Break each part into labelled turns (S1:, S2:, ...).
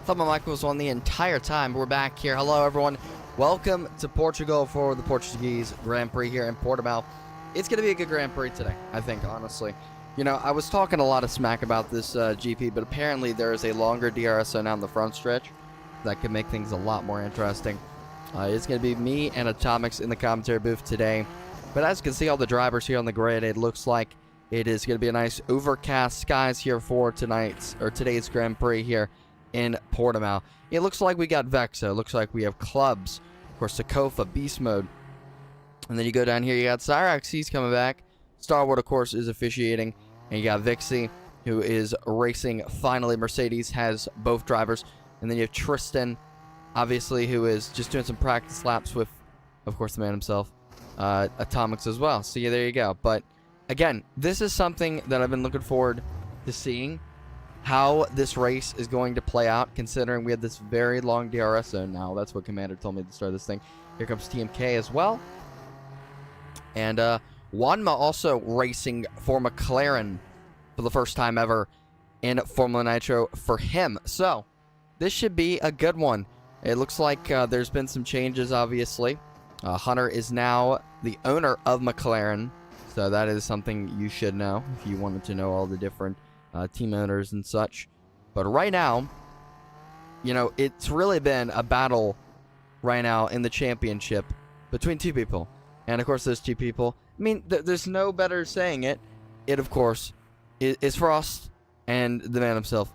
S1: thought my mic was on the entire time. We're back here. Hello, everyone. Welcome to Portugal for the Portuguese Grand Prix here in Portimao. It's going to be a good Grand Prix today, I think, honestly. You know, I was talking a lot of smack about this GP, but apparently there is a longer DRS now in the front stretch that could make things a lot more interesting. It's going to be me and Atomics in the commentary booth today. But as you can see, all the drivers here on the grid, it looks like it is going to be a nice overcast skies here for today's Grand Prix here in Portimao. It looks like we got Vexo. It looks like we have Clubs. Of course, Sokofa, Beast Mode. And then you go down here, you got Cyrax, he's coming back. Starwood, of course, is officiating. And you got Vixie, who is racing. Finally, Mercedes has both drivers. And then you have Tristan, obviously, who is just doing some practice laps with, of course, the man himself, Atomics as well. So, yeah, there you go. But, again, this is something that I've been looking forward to seeing. How this race is going to play out, considering we had this very long DRS zone now. That's what Commander told me to start this thing. Here comes TMK as well. And Wanma also racing for McLaren for the first time ever in Formula Nitro for him. So, this should be a good one. It looks like there's been some changes, obviously. Hunter is now the owner of McLaren. So, that is something you should know if you wanted to know all the different team owners and such. But right now, you know, it's really been a battle right now in the championship between two people. And of course, those two people, I mean, there's no better saying it. It, of course, is Frost and the man himself,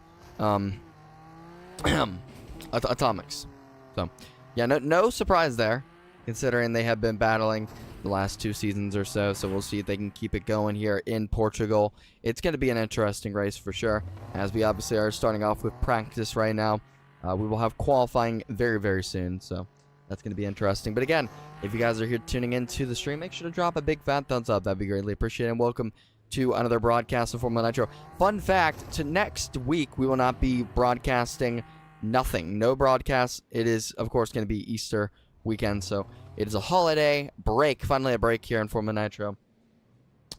S1: Atomics. So, yeah, no surprise there, considering they have been battling the last 2 seasons or so. So we'll see if they can keep it going here in Portugal. It's going to be an interesting race for sure, as we obviously are starting off with practice right now. We will have qualifying very, very soon, so that's going to be interesting. But again, if you guys are here tuning into the stream, make sure to drop a big fat thumbs up. That'd be greatly appreciated. And welcome to another broadcast of Formula Nitro. Fun fact, to next week, we will not be broadcasting nothing. No broadcast. It is, of course, going to be Easter weekend, so it is a holiday break, finally a break here in Formula Nitro.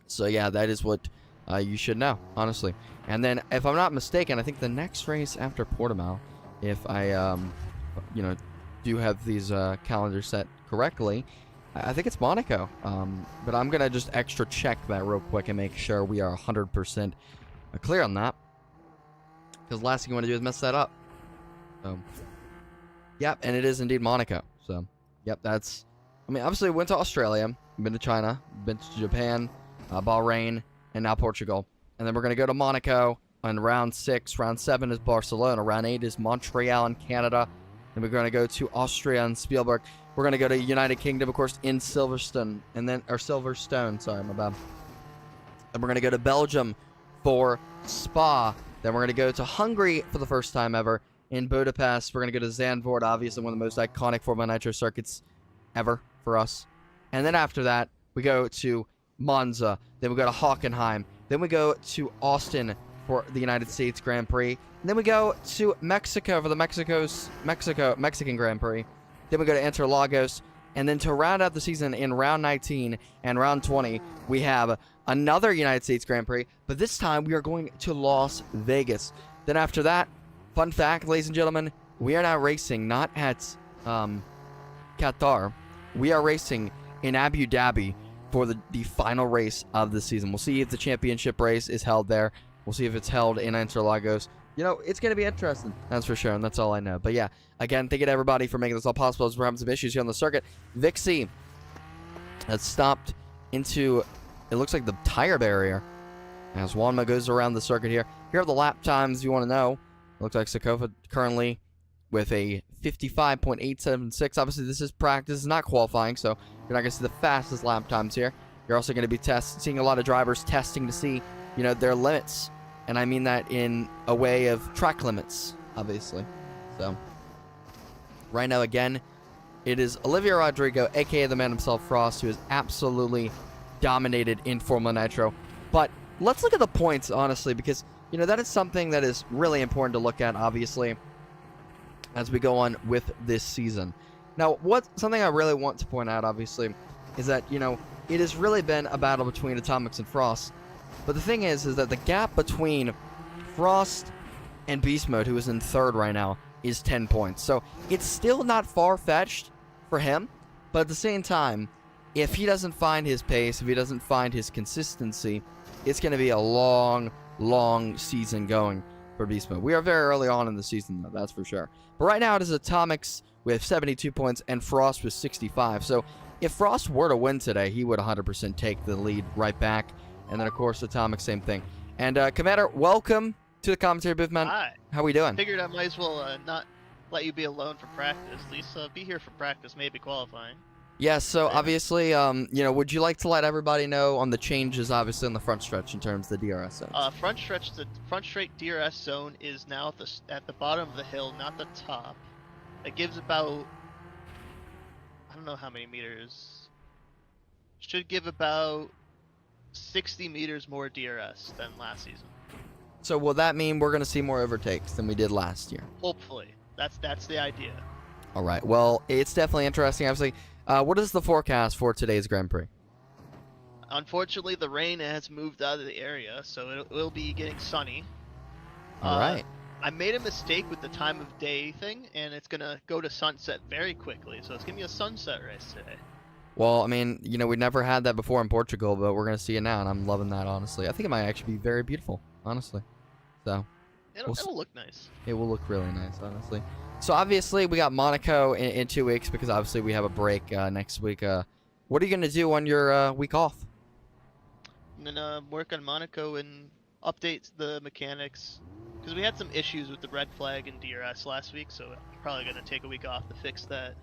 S1: So yeah, that is what you should know, honestly. And then, if I'm not mistaken, I think the next race after Portimao, if I, you know, do have these calendars set correctly, I think it's Monaco. But I'm gonna just extra check that real quick and make sure we are 100% clear on that, because the last thing you want to do is mess that up. So, yep, and it is indeed Monaco. So, yep, that's... I mean, obviously, we went to Australia, been to China, been to Japan, Bahrain, and now Portugal. And then we're going to go to Monaco on round 6. Round 7 is Barcelona. Round 8 is Montreal in Canada. Then we're going to go to Austria and Spielberg. We're going to go to United Kingdom, of course, in Silverstone. And then... Or Silverstone, sorry, my bad. Then we're going to go to Belgium for Spa. Then we're going to go to Hungary for the first time ever. In Budapest, we're going to go to Zandvoort, obviously one of the most iconic Formula Nitro circuits ever for us. And then after that, we go to Monza. Then we go to Hockenheim. Then we go to Austin for the United States Grand Prix. And then we go to Mexico for the Mexican Grand Prix. Then we go to Interlagos. And then to round out the season in round 19 and round 20, we have another United States Grand Prix. But this time, we are going to Las Vegas. Then after that, fun fact, ladies and gentlemen, we are now racing not at Qatar. We are racing in Abu Dhabi for the final race of the season. We'll see if the championship race is held there. We'll see if it's held in Interlagos. You know, it's going to be interesting. That's for sure, and that's all I know. But yeah, again, thank you to everybody for making this all possible as we're having some issues here on the circuit. Vixie has stopped into, it looks like the tire barrier as Wanma goes around the circuit here. Here are the lap times if you want to know. Looks like Sokofa currently with a 55.876. Obviously, this is practice, it's not qualifying, so you're not going to see the fastest lap times here. You're also going to be seeing a lot of drivers testing to see, you know, their limits. And I mean that in a way of track limits, obviously. So, right now, again, it is Olivia Rodrigo, a.k.a. the man himself, Frost, who has absolutely dominated in Formula Nitro. But let's look at the points, honestly, because... you know, that is something that is really important to look at, obviously, as we go on with this season. Now, something I really want to point out, obviously, is that, you know, it has really been a battle between Atomics and Frost. But the thing is that the gap between Frost and Beast Mode, who is in 3rd right now, is 10 points. So it's still not far-fetched for him, but at the same time, if he doesn't find his pace, if he doesn't find his consistency, it's going to be a long, long season going for Beast Mode. We are very early on in the season, though, that's for sure. But right now, it is Atomics with 72 points and Frost with 65. So if Frost were to win today, he would 100% take the lead right back. And then, of course, Atomics, same thing. And, Commander, welcome to the commentary booth, man.
S2: Hi.
S1: How we doing?
S2: Figured I might as well not let you be alone for practice. At least be here for practice, maybe qualifying.
S1: Yeah, so obviously, you know, would you like to let everybody know on the changes, obviously, in the front stretch in terms of the DRS zones?
S2: The front straight DRS zone is now at the bottom of the hill, not the top. It gives about, I don't know how many meters. Should give about 60 meters more DRS than last season.
S1: So will that mean we're going to see more overtakes than we did last year?
S2: Hopefully. That's the idea.
S1: All right. Well, it's definitely interesting, obviously. What is the forecast for today's Grand Prix?
S2: Unfortunately, the rain has moved out of the area, so it will be getting sunny.
S1: All right.
S2: I made a mistake with the time of day thing, and it's going to go to sunset very quickly, so it's going to be a sunset race today.
S1: Well, I mean, you know, we never had that before in Portugal, but we're going to see it now, and I'm loving that, honestly. I think it might actually be very beautiful, honestly. So
S2: It'll look nice.
S1: It will look really nice, honestly. So, obviously, we got Monaco in 2 weeks because, obviously, we have a break next week. What are you going to do on your week off?
S2: I'm going to work on Monaco and update the mechanics, because we had some issues with the red flag and DRS last week, so I'm probably going to take a week off to fix that.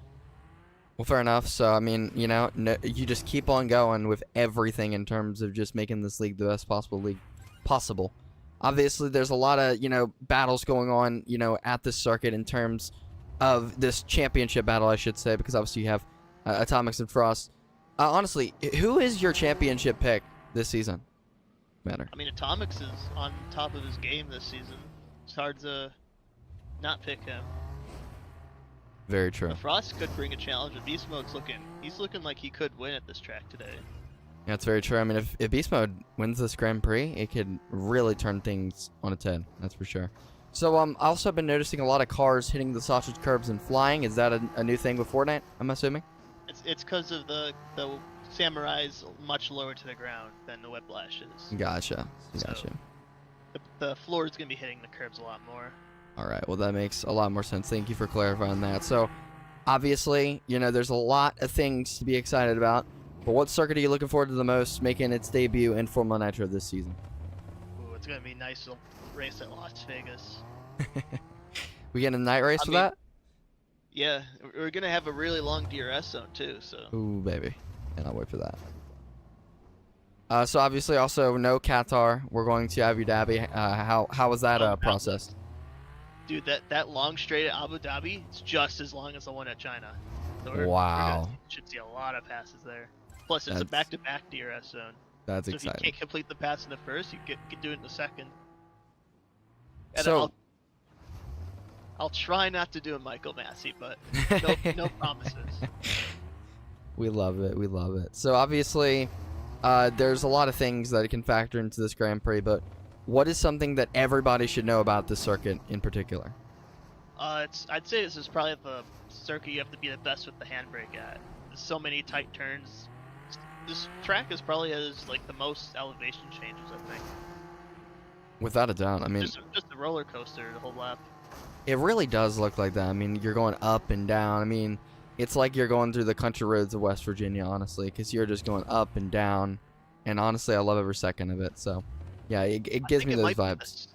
S1: Well, fair enough. So, I mean, you know, you just keep on going with everything in terms of just making this league the best possible league possible. Obviously, there's a lot of, you know, battles going on, you know, at this circuit in terms of this championship battle, I should say, because obviously you have Atomics and Frost. Honestly, who is your championship pick this season? Matter.
S2: I mean, Atomics is on top of his game this season. It's hard to not pick him.
S1: Very true.
S2: But Frost could bring a challenge, and Beast Mode's he's looking like he could win at this track today.
S1: Yeah, that's very true. I mean, if Beast Mode wins this Grand Prix, it could really turn things on its head. That's for sure. So, I also have been noticing a lot of cars hitting the sausage curbs and flying. Is that a new thing with Fortnite, I'm assuming?
S2: It's because of the Samurai's much lower to the ground than the Whiplash is.
S1: Gotcha.
S2: So the floor is going to be hitting the curbs a lot more.
S1: All right. Well, that makes a lot more sense. Thank you for clarifying that. So, obviously, you know, there's a lot of things to be excited about. But what circuit are you looking forward to the most making its debut in Formula Nitro this season?
S2: Ooh, it's going to be a nice little race at Las Vegas.
S1: We get a night race for that?
S2: Yeah, we're going to have a really long DRS zone too, so.
S1: Ooh, baby. And I'll wait for that. So obviously also no Qatar. We're going to Abu Dhabi. How was that process?
S2: Dude, that long straight at Abu Dhabi, it's just as long as the one at China. So
S1: wow.
S2: Should see a lot of passes there. Plus, it's a back-to-back DRS zone.
S1: That's
S2: so
S1: exciting.
S2: If you can't complete the pass in the first, you can do it in the second. And
S1: so
S2: I'll try not to do a Michael Massey, but no promises.
S1: We love it. We love it. So obviously, there's a lot of things that can factor into this Grand Prix, but what is something that everybody should know about this circuit in particular?
S2: I'd say this is probably the circuit you have to be the best with the handbrake at. There's so many tight turns. This track is probably has like the most elevation changes, I think.
S1: Without a doubt. I mean,
S2: just a roller coaster the whole lap.
S1: It really does look like that. I mean, you're going up and down. I mean, it's like you're going through the country roads of West Virginia, honestly, because you're just going up and down. And honestly, I love every second of it. So, yeah, it gives me those vibes.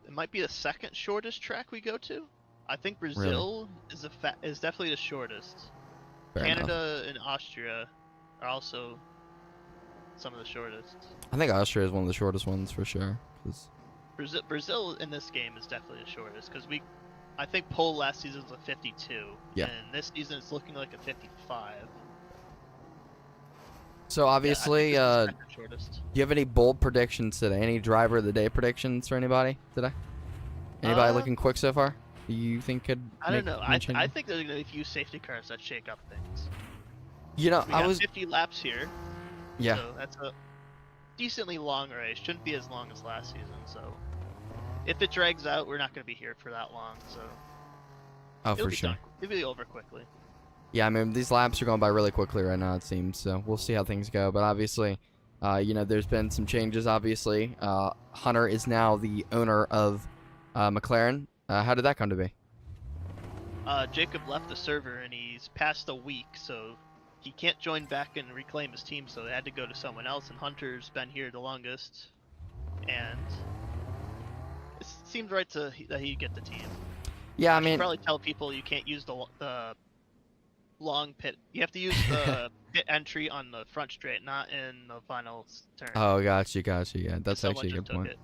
S2: It might be the second shortest track we go to. I think Brazil is definitely the shortest.
S1: Fair
S2: Canada
S1: enough.
S2: and Austria are also some of the shortest.
S1: I think Austria is one of the shortest ones for sure.
S2: Brazil in this game is definitely the shortest because I think pole last season was a 52.
S1: Yeah.
S2: And this season it's looking like a 55.
S1: So obviously,
S2: do
S1: you have any bold predictions today? Any driver of the day predictions for anybody today? Anybody looking quick so far? You think could?
S2: I don't know. I think there's gonna be a few safety cars that shake up things.
S1: You know,
S2: we got 50 laps here.
S1: Yeah.
S2: So that's a decently long race. Shouldn't be as long as last season. So if it drags out, we're not gonna be here for that long. So.
S1: Oh,
S2: It'll
S1: for
S2: be
S1: sure.
S2: done. It'll be over quickly.
S1: Yeah, I mean, these laps are going by really quickly right now, it seems. So we'll see how things go. But obviously, there's been some changes, obviously. Hunter is now the owner of McLaren. How did that come to be?
S2: Jacob left the server and he's past a week, so he can't join back and reclaim his team, so they had to go to someone else, and Hunter's been here the longest, and it seems right that he get the team.
S1: Yeah, I
S2: should
S1: mean,
S2: probably tell people you can't use the long pit. You have to use the pit entry on the front straight, not in the final turn.
S1: oh, gotcha. Yeah, that's
S2: Someone
S1: actually a
S2: just
S1: good point.
S2: took it.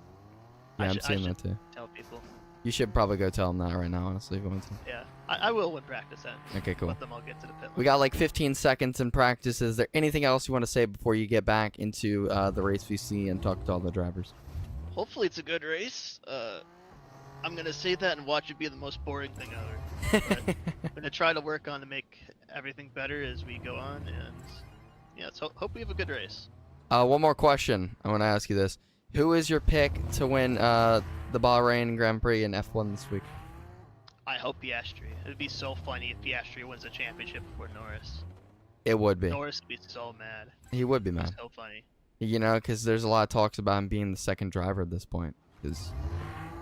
S1: Yeah, I'm
S2: I
S1: seeing
S2: should
S1: that too.
S2: tell people.
S1: You should probably go tell them that right now, honestly, if you want to.
S2: Yeah, I will when practice ends.
S1: Okay, cool.
S2: Let them all get to the pit.
S1: We got like 15 seconds in practice. Is there anything else you want to say before you get back into the race VC and talk to all the drivers?
S2: Hopefully it's a good race. I'm gonna say that and watch it be the most boring thing ever. But I'm gonna try to work on to make everything better as we go on, and yeah, so hope we have a good race.
S1: One more question. I want to ask you this. Who is your pick to win the Bahrain Grand Prix in F1 this week?
S2: I hope Piastri. It'd be so funny if Piastri wins the championship before Norris.
S1: It would be.
S2: Norris would be so mad.
S1: He would be
S2: It'd
S1: mad.
S2: be so funny.
S1: You know, because there's a lot of talks about him being the second driver at this point. Because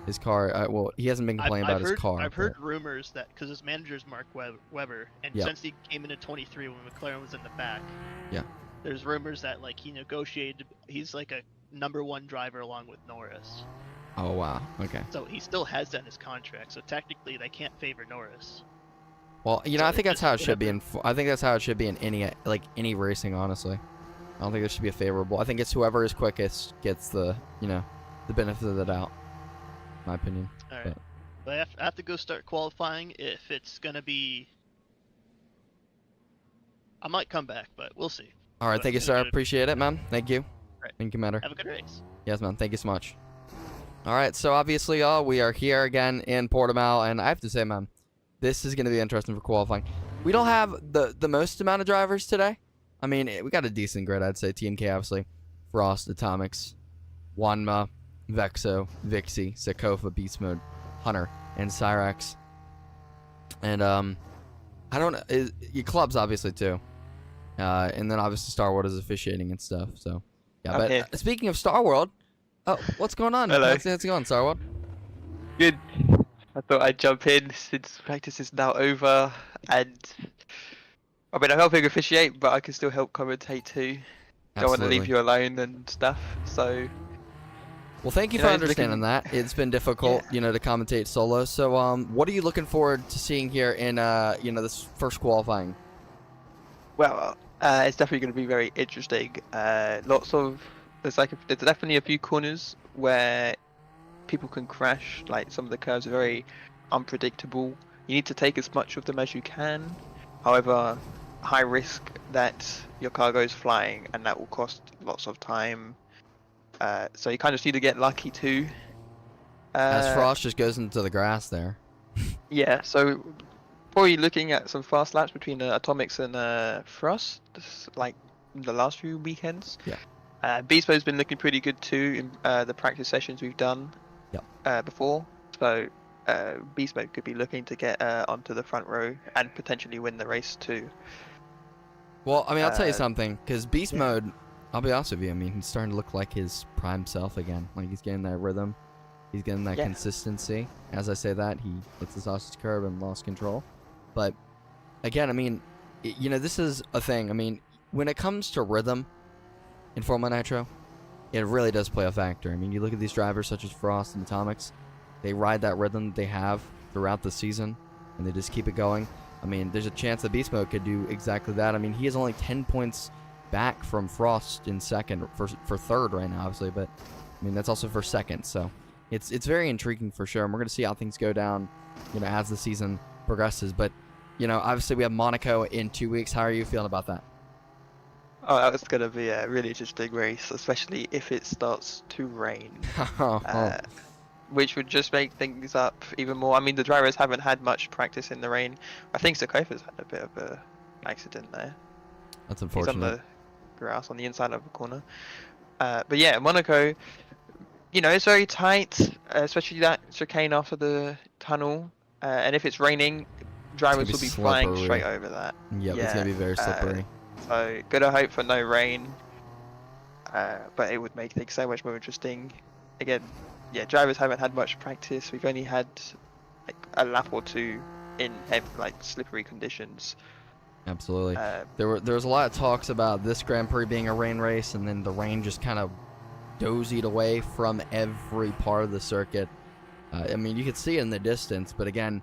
S1: his car, well, he hasn't been complaining about his car.
S2: I've heard rumors that, because his manager's Mark Webber, and
S1: Yeah.
S2: since he came into 23 when McLaren was in the back,
S1: Yeah.
S2: there's rumors that like he negotiated. He's like a #1 driver along with Norris.
S1: Oh, wow. Okay.
S2: So he still has that in his contract. So technically, they can't favor Norris.
S1: Well, you know,
S2: So
S1: I think
S2: it's
S1: that's how it
S2: just
S1: should be
S2: whatever.
S1: I think that's how it should be in any racing, honestly. I don't think there should be a favorable. I think it's whoever is quickest gets the benefit of the doubt. My opinion.
S2: All right. But I have to go start qualifying. If it's gonna be, I might come back, but we'll see.
S1: All right,
S2: But
S1: thank you,
S2: it's
S1: sir. I
S2: good.
S1: appreciate it, man. Thank you.
S2: Right.
S1: Thank you, Matter.
S2: Have a good race.
S1: Yes, man. Thank you so much. All right, so obviously, we are here again in Portimao, and I have to say, man, this is going to be interesting for qualifying. We don't have the most amount of drivers today. I mean, we got a decent grid, I'd say. TMK, obviously. Frost, Atomics, Wanma, Vexo, Vixie, Sakofa, Beast Mode, Hunter, and Cyrax. And, I don't know. Your clubs, obviously, too. And then, obviously, Star World is officiating and stuff, so. Yeah,
S3: I'm
S1: but
S3: here.
S1: Speaking of Star World, what's going on?
S3: Hello.
S1: How's it going, Star World?
S3: Good. I thought I'd jump in since practice is now over, and I mean I'm helping officiate, but I can still help commentate too. Don't want to leave you alone and stuff. So
S1: Well, thank you
S3: You
S1: for
S3: know, it's
S1: understanding
S3: looking-
S1: that. It's been difficult, to commentate solo. So, what are you looking forward to seeing here in, this first qualifying?
S3: well, it's definitely going to be very interesting. There's definitely a few corners where people can crash. Like some of the curves are very unpredictable. You need to take as much of them as you can. However, high risk that your car goes flying, and that will cost lots of time. So you kind of need to get lucky too.
S1: As Frost just goes into the grass there.
S3: Yeah, so probably looking at some fast laps between Atomics and Frost, like the last few weekends.
S1: Yeah.
S3: Beast Mode's been looking pretty good too in the practice sessions we've done before. So Beast Mode could be looking to get onto the front row and potentially win the race too.
S1: Well, I mean, I'll tell you something, because Beast
S3: yeah.
S1: Mode, I'll be honest with you, I mean, he's starting to look like his prime self again. Like, he's getting that rhythm. He's getting that
S3: Yeah.
S1: consistency. As I say that, he hits the sausage curb and lost control. But, again, I mean, this is a thing. I mean, when it comes to rhythm in Formula Nitro, it really does play a factor. I mean, you look at these drivers such as Frost and Atomics, they ride that rhythm that they have throughout the season, and they just keep it going. I mean, there's a chance that Beast Mode could do exactly that. I mean, he is only 10 points back from Frost in second, for third right now, obviously, but, I mean, that's also for second, so it's very intriguing for sure, and we're going to see how things go down, as the season progresses, but, obviously we have Monaco in 2 weeks. How are you feeling about that?
S3: Oh, that's going to be a really interesting race, especially if it starts to rain. Which would just make things up even more. I mean, the drivers haven't had much practice in the rain. I think Sakofa's had a bit of a accident there.
S1: That's
S3: He's on
S1: unfortunate.
S3: the grass on the inside of the corner. But yeah, Monaco, it's very tight, especially that chicane after the tunnel. And if it's raining, drivers will be flying
S1: slippery.
S3: straight over that.
S1: Yep, it's gonna be very slippery.
S3: So gotta hope for no rain. But it would make things so much more interesting. Again, yeah, drivers haven't had much practice. We've only had like a lap or two in like slippery conditions.
S1: Absolutely. There was a lot of talks about this Grand Prix being a rain race, and then the rain just kind of dozied away from every part of the circuit. I mean, you could see it in the distance, but again,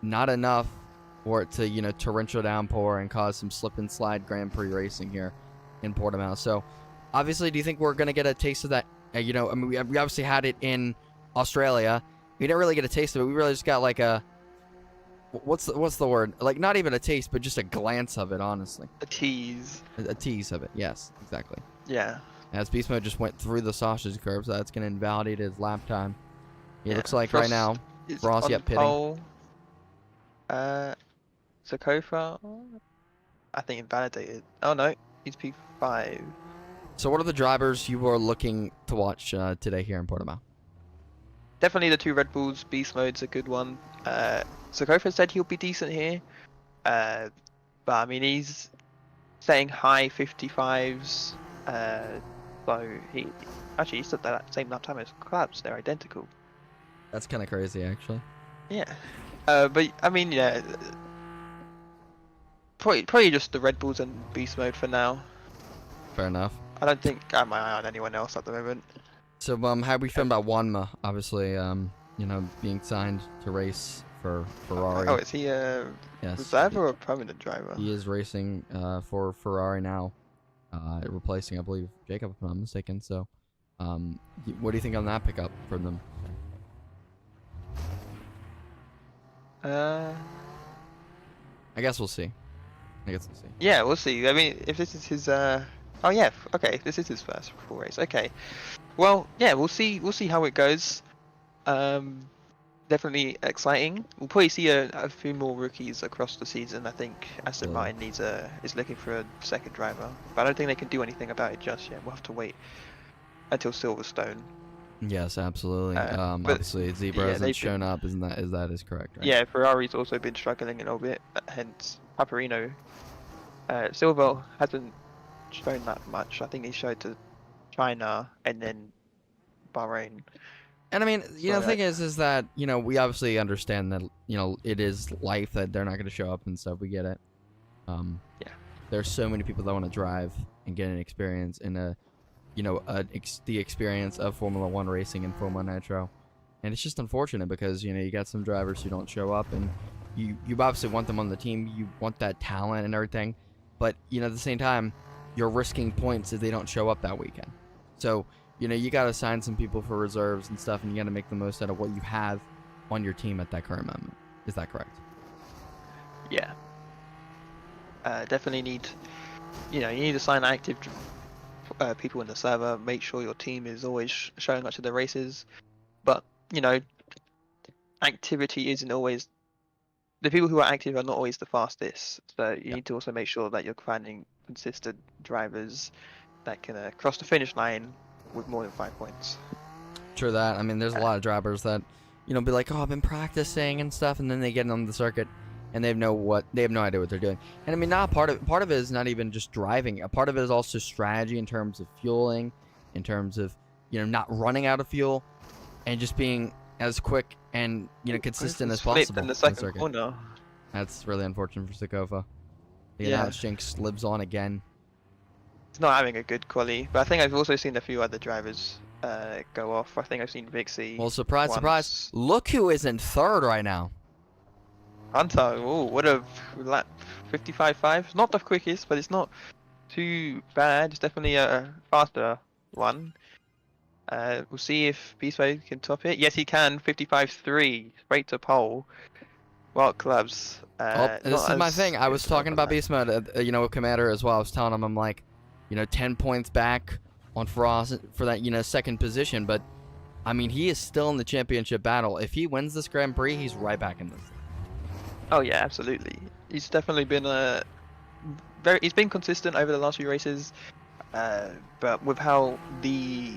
S1: not enough for it to, torrential downpour and cause some slip and slide Grand Prix racing here in Portimao. So, obviously, do you think we're going to get a taste of that? I mean, we obviously had it in Australia. We didn't really get a taste of it. We really just got like a, what's the word? Like, not even a taste, but just a glance of it, honestly.
S3: A tease.
S1: A tease of it, yes, exactly.
S3: Yeah.
S1: As Beast Mode just went through the sausage curve, so that's going to invalidate his lap time. It looks like right now, Frost, pitting.
S3: Pole. Sokofa, I think invalidated. Oh no, he's P5.
S1: So what are the drivers you are looking to watch today here in Portimao?
S3: Definitely the two Red Bulls. Beast Mode's a good one. Sokofa said he'll be decent here. But I mean, he's setting high 55s. So he's at that same lap time as Collabs. They're identical.
S1: That's kind of crazy, actually.
S3: Yeah. But I mean, yeah. Probably just the Red Bulls and Beast Mode for now.
S1: Fair enough.
S3: I don't think I have my eye on anyone else at the moment.
S1: So how we feel about Wanma? Obviously, being signed to race for Ferrari.
S3: Oh, is he a reserve or a permanent driver?
S1: He is racing for Ferrari now, replacing, I believe, Jacob, if I'm not mistaken. So, what do you think on that pickup from them? I guess we'll see.
S3: Yeah, we'll see. I mean, if this is his oh yeah, okay, this is his first full race. Okay. Well, yeah, we'll see how it goes. Definitely exciting. We'll probably see a few more rookies across the season. I think Aston Martin is looking for a second driver, but I don't think they can do anything about it just yet. We'll have to wait until Silverstone.
S1: Yes, absolutely. Obviously, Zebra hasn't shown up. Is that correct? Right?
S3: Yeah, Ferrari's also been struggling a little bit. Hence, Paperino. Silver hasn't shown that much. I think he showed to China and then Bahrain.
S1: And I mean, the thing is that we obviously understand that it is life that they're not going to show up and stuff. We get it.
S3: Yeah.
S1: There's so many people that want to drive and get an experience in the experience of Formula One racing and Formula Nitro, and it's just unfortunate because you got some drivers who don't show up, and you obviously want them on the team. You want that talent and everything, but at the same time, you're risking points if they don't show up that weekend. So you got to sign some people for reserves and stuff, and you got to make the most out of what you have on your team at that current moment. Is that correct?
S3: Yeah. Definitely need, you need to sign active people in the server. Make sure your team is always showing up to the races. But activity isn't always. The people who are active are not always the fastest. So you need to also make sure that you're finding consistent drivers that can cross the finish line with more than 5 points.
S1: True that. I mean, there's a lot of drivers that, be like, oh, I've been practicing and stuff, and then they get on the circuit, and they have no idea what they're doing. And I mean, part of it is not even just driving. A part of it is also strategy in terms of fueling, in terms of not running out of fuel, and just being as quick and consistent as possible.
S3: In the second corner.
S1: That's really unfortunate for Sokofa. The announce jinx lives on again.
S3: He's not having a good quali, but I think I've also seen a few other drivers go off. I think I've seen Vixie.
S1: Well, surprise! Look who is in third right now.
S3: Hunter, oh, what a lap, 55.5. Not the quickest, but it's not too bad. It's definitely a faster one. We'll see if Beast Mode can top it. Yes, he can. 55.3, straight to pole. World clubs.
S1: This is my thing. I was talking about Beast Mode, with Commander as well. I was telling him, I'm like, 10 points back on Frost for that, second position. But, I mean, he is still in the championship battle. If he wins this Grand Prix, he's right back in this.
S3: Oh yeah, absolutely. He's definitely been he's been consistent over the last few races, but with how the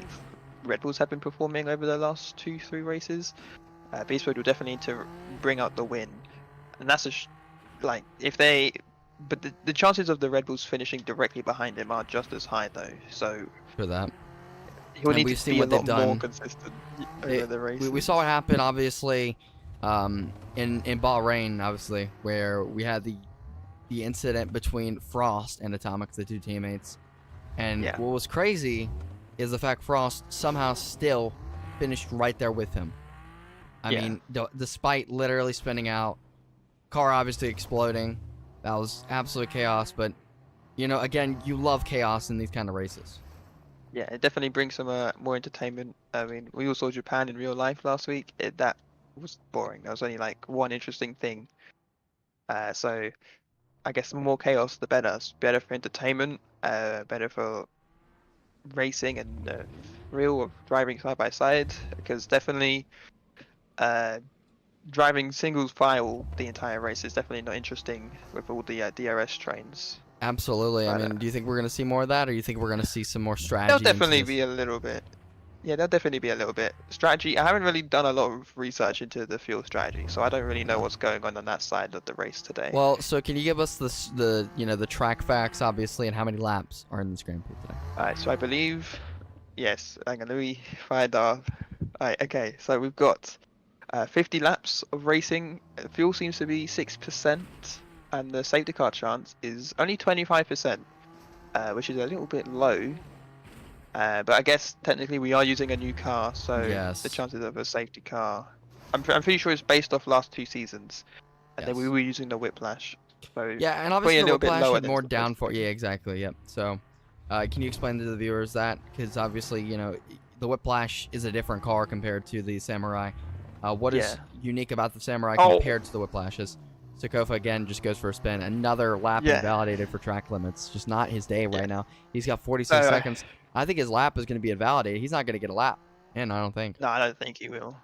S3: Red Bulls have been performing over the last 2-3 races, Beast Mode will definitely need to bring out the win, and that's like if they, but the chances of the Red Bulls finishing directly behind him are just as high though. So
S1: For that.
S3: he'll
S1: And
S3: need
S1: we've
S3: to
S1: seen
S3: be a
S1: what they've
S3: lot more
S1: done.
S3: consistent
S1: They-
S3: over the race.
S1: we saw what happened, obviously, in Bahrain, obviously, where we had the incident between Frost and Atomic, the two teammates. And
S3: Yeah.
S1: what was crazy is the fact Frost somehow still finished right there with him. I
S3: Yeah.
S1: mean, despite literally spinning out, car obviously exploding, that was absolute chaos. But, you know, again, you love chaos in these kind of races.
S3: Yeah, it definitely brings some more entertainment. I mean, we all saw Japan in real life last week. That was boring. There was only like one interesting thing. So I guess the more chaos, the better. It's better for entertainment. Better for racing and thrill of driving side by side. Because definitely, driving single file the entire race is definitely not interesting with all the DRS trains.
S1: Absolutely. I
S3: But,
S1: mean, do you think we're going to see more of that, or do you think we're going to see some more strategy?
S3: there'll
S1: into
S3: definitely
S1: this?
S3: be a little bit. Yeah, there'll definitely be a little bit. Strategy, I haven't really done a lot of research into the fuel strategy, so I don't really know what's going on that side of the race today.
S1: Well, so can you give us the you know, the track facts, obviously, and how many laps are in this Grand Prix today?
S3: Alright, so I believe, yes, hang on, let me find our, alright, okay, so we've got 50 laps of racing, fuel seems to be 6%, and the safety car chance is only 25%, which is a little bit low. But I guess technically we are using a new car, so
S1: Yes.
S3: the chances of a safety car, I'm pretty sure it's based off last 2 seasons, and then we
S1: Yes.
S3: were using the Whiplash. So
S1: Yeah, and
S3: probably
S1: obviously
S3: a
S1: the
S3: little bit
S1: Whiplash
S3: lower
S1: had
S3: than
S1: more
S3: it's supposed to
S1: downforce.
S3: be.
S1: Yeah, exactly. Yep. So, can you explain to the viewers that? Because obviously, you know, the Whiplash is a different car compared to the Samurai. What is
S3: Yeah.
S1: unique about the Samurai
S3: Oh.
S1: compared to the Whiplashes? Sokofa again just goes for a spin. Another lap
S3: Yeah.
S1: invalidated for track limits. Just not his day
S3: Yeah.
S1: right now. He's got 46
S3: So,
S1: seconds. I think his lap is going to be invalidated. He's not going to get a lap. And I don't think.
S3: no, I don't think he will.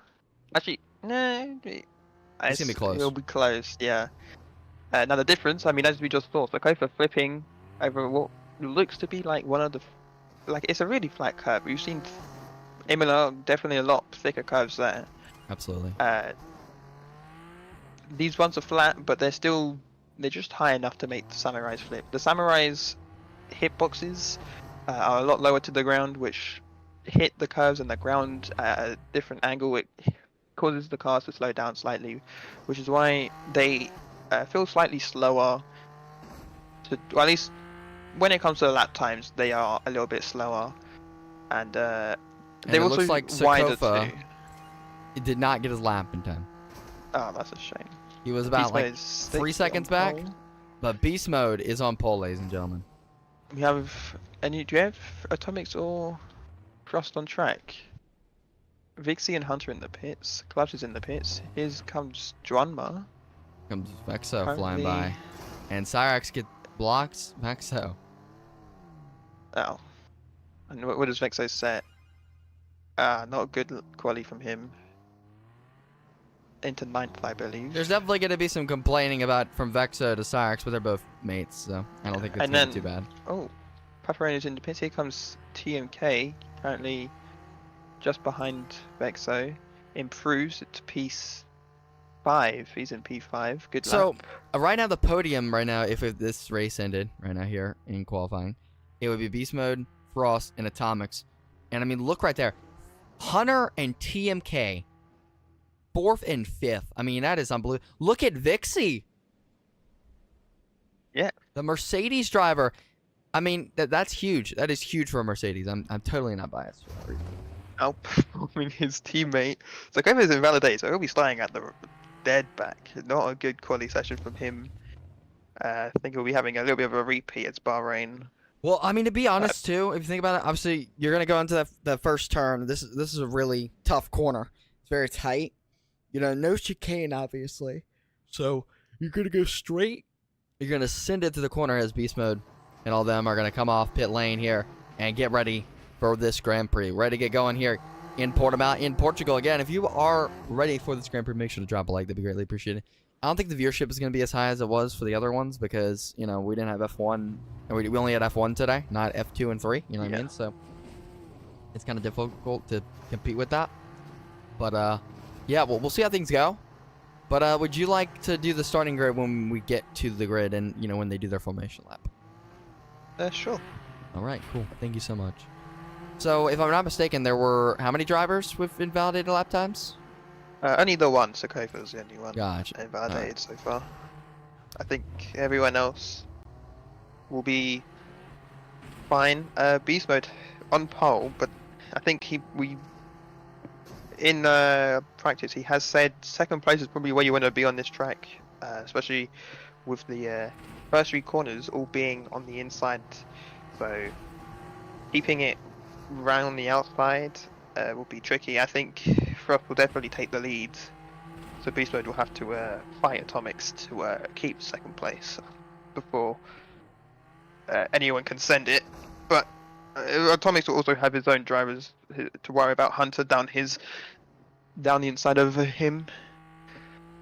S3: Actually, no,
S1: It's going to be close.
S3: He'll be close. Yeah. Now the difference, I mean, as we just saw, Sokofa flipping over what looks to be like one of the, like it's a really flat curve. You've seen Imola, definitely a lot thicker curves there.
S1: Absolutely.
S3: These ones are flat, but they're just high enough to make the Samurai's flip. The Samurai's hitboxes are a lot lower to the ground, which hit the curves and the ground at a different angle. It causes the cars to slow down slightly, which is why they feel slightly slower. Well, at least when it comes to the lap times, they are a little bit slower, and they're
S1: it
S3: also
S1: looks like
S3: wider
S1: Sokofa
S3: too.
S1: He did not get his lap in time.
S3: Oh, that's a shame.
S1: He was about
S3: Beast
S1: like
S3: Mode is
S1: 3
S3: sixth
S1: seconds
S3: on
S1: back.
S3: pole.
S1: But Beast Mode is on pole, ladies and gentlemen.
S3: We have do you have Atomics or Frost on track? Vixie and Hunter in the pits. Clutch is in the pits. Here comes Dronma.
S1: Comes Vexo flying
S3: Currently-
S1: by. And Cyrax get blocks Vexo.
S3: Oh. And what does Vexo set? Not a good quality from him. Into 9th, I believe.
S1: There's definitely going to be some complaining about from Vexo to Cyrax, but they're both mates, so I don't think it's
S3: And
S1: going to be
S3: then-
S1: too bad.
S3: Oh, Paparona's in the pits. Here comes TMK. Currently just behind Vexo. Improves it to P5. He's in P5. Good
S1: So,
S3: lap.
S1: right now, the podium right now, if this race ended right now here in qualifying, it would be Beast Mode, Frost, and Atomics. And I mean, look right there. Hunter and TMK, 4th and 5th. I mean, that is unbelievable. Look at Vixie.
S3: Yeah.
S1: The Mercedes driver. I mean, that's huge. That is huge for a Mercedes. I'm totally not biased for that reason.
S3: Outperforming his teammate. So Gomez invalidated, so he'll be starting at the dead back. Not a good quality session from him. I think he'll be having a little bit of a repeat at Bahrain.
S1: Well, I mean, to be honest, too, if you think about it, obviously, you're going to go into that first turn. This is a really tough corner. It's very tight. You know, no chicane, obviously. So, you're going to go straight. You're going to send it to the corner as Beast Mode. And all of them are going to come off pit lane here and get ready for this Grand Prix. Ready to get going here in Portimao, in Portugal. Again, if you are ready for this Grand Prix, make sure to drop a like. That'd be greatly appreciated. I don't think the viewership is going to be as high as it was for the other ones because, you know, we didn't have F1. And we only had F1 today, not F2 and 3. You know what I mean? So, it's kind of difficult to compete with that. But, yeah, we'll see how things go. But would you like to do the starting grid when we get to the grid and, when they do their formation lap?
S3: Sure.
S1: All right, cool. Thank you so much. So, if I'm not mistaken, there were how many drivers with invalidated lap times?
S3: Only the one, Sokova's the only one
S1: Gotcha.
S3: invalidated so far. I think everyone else will be fine. Beast Mode on pole, but I think in practice he has said second place is probably where you want to be on this track, especially with the first 3 corners all being on the inside. So keeping it round the outside will be tricky. I think Frost will definitely take the lead. So Beast Mode will have to fight Atomics to keep second place before anyone can send it. But Atomics will also have his own drivers to worry about. Hunter down the inside of him.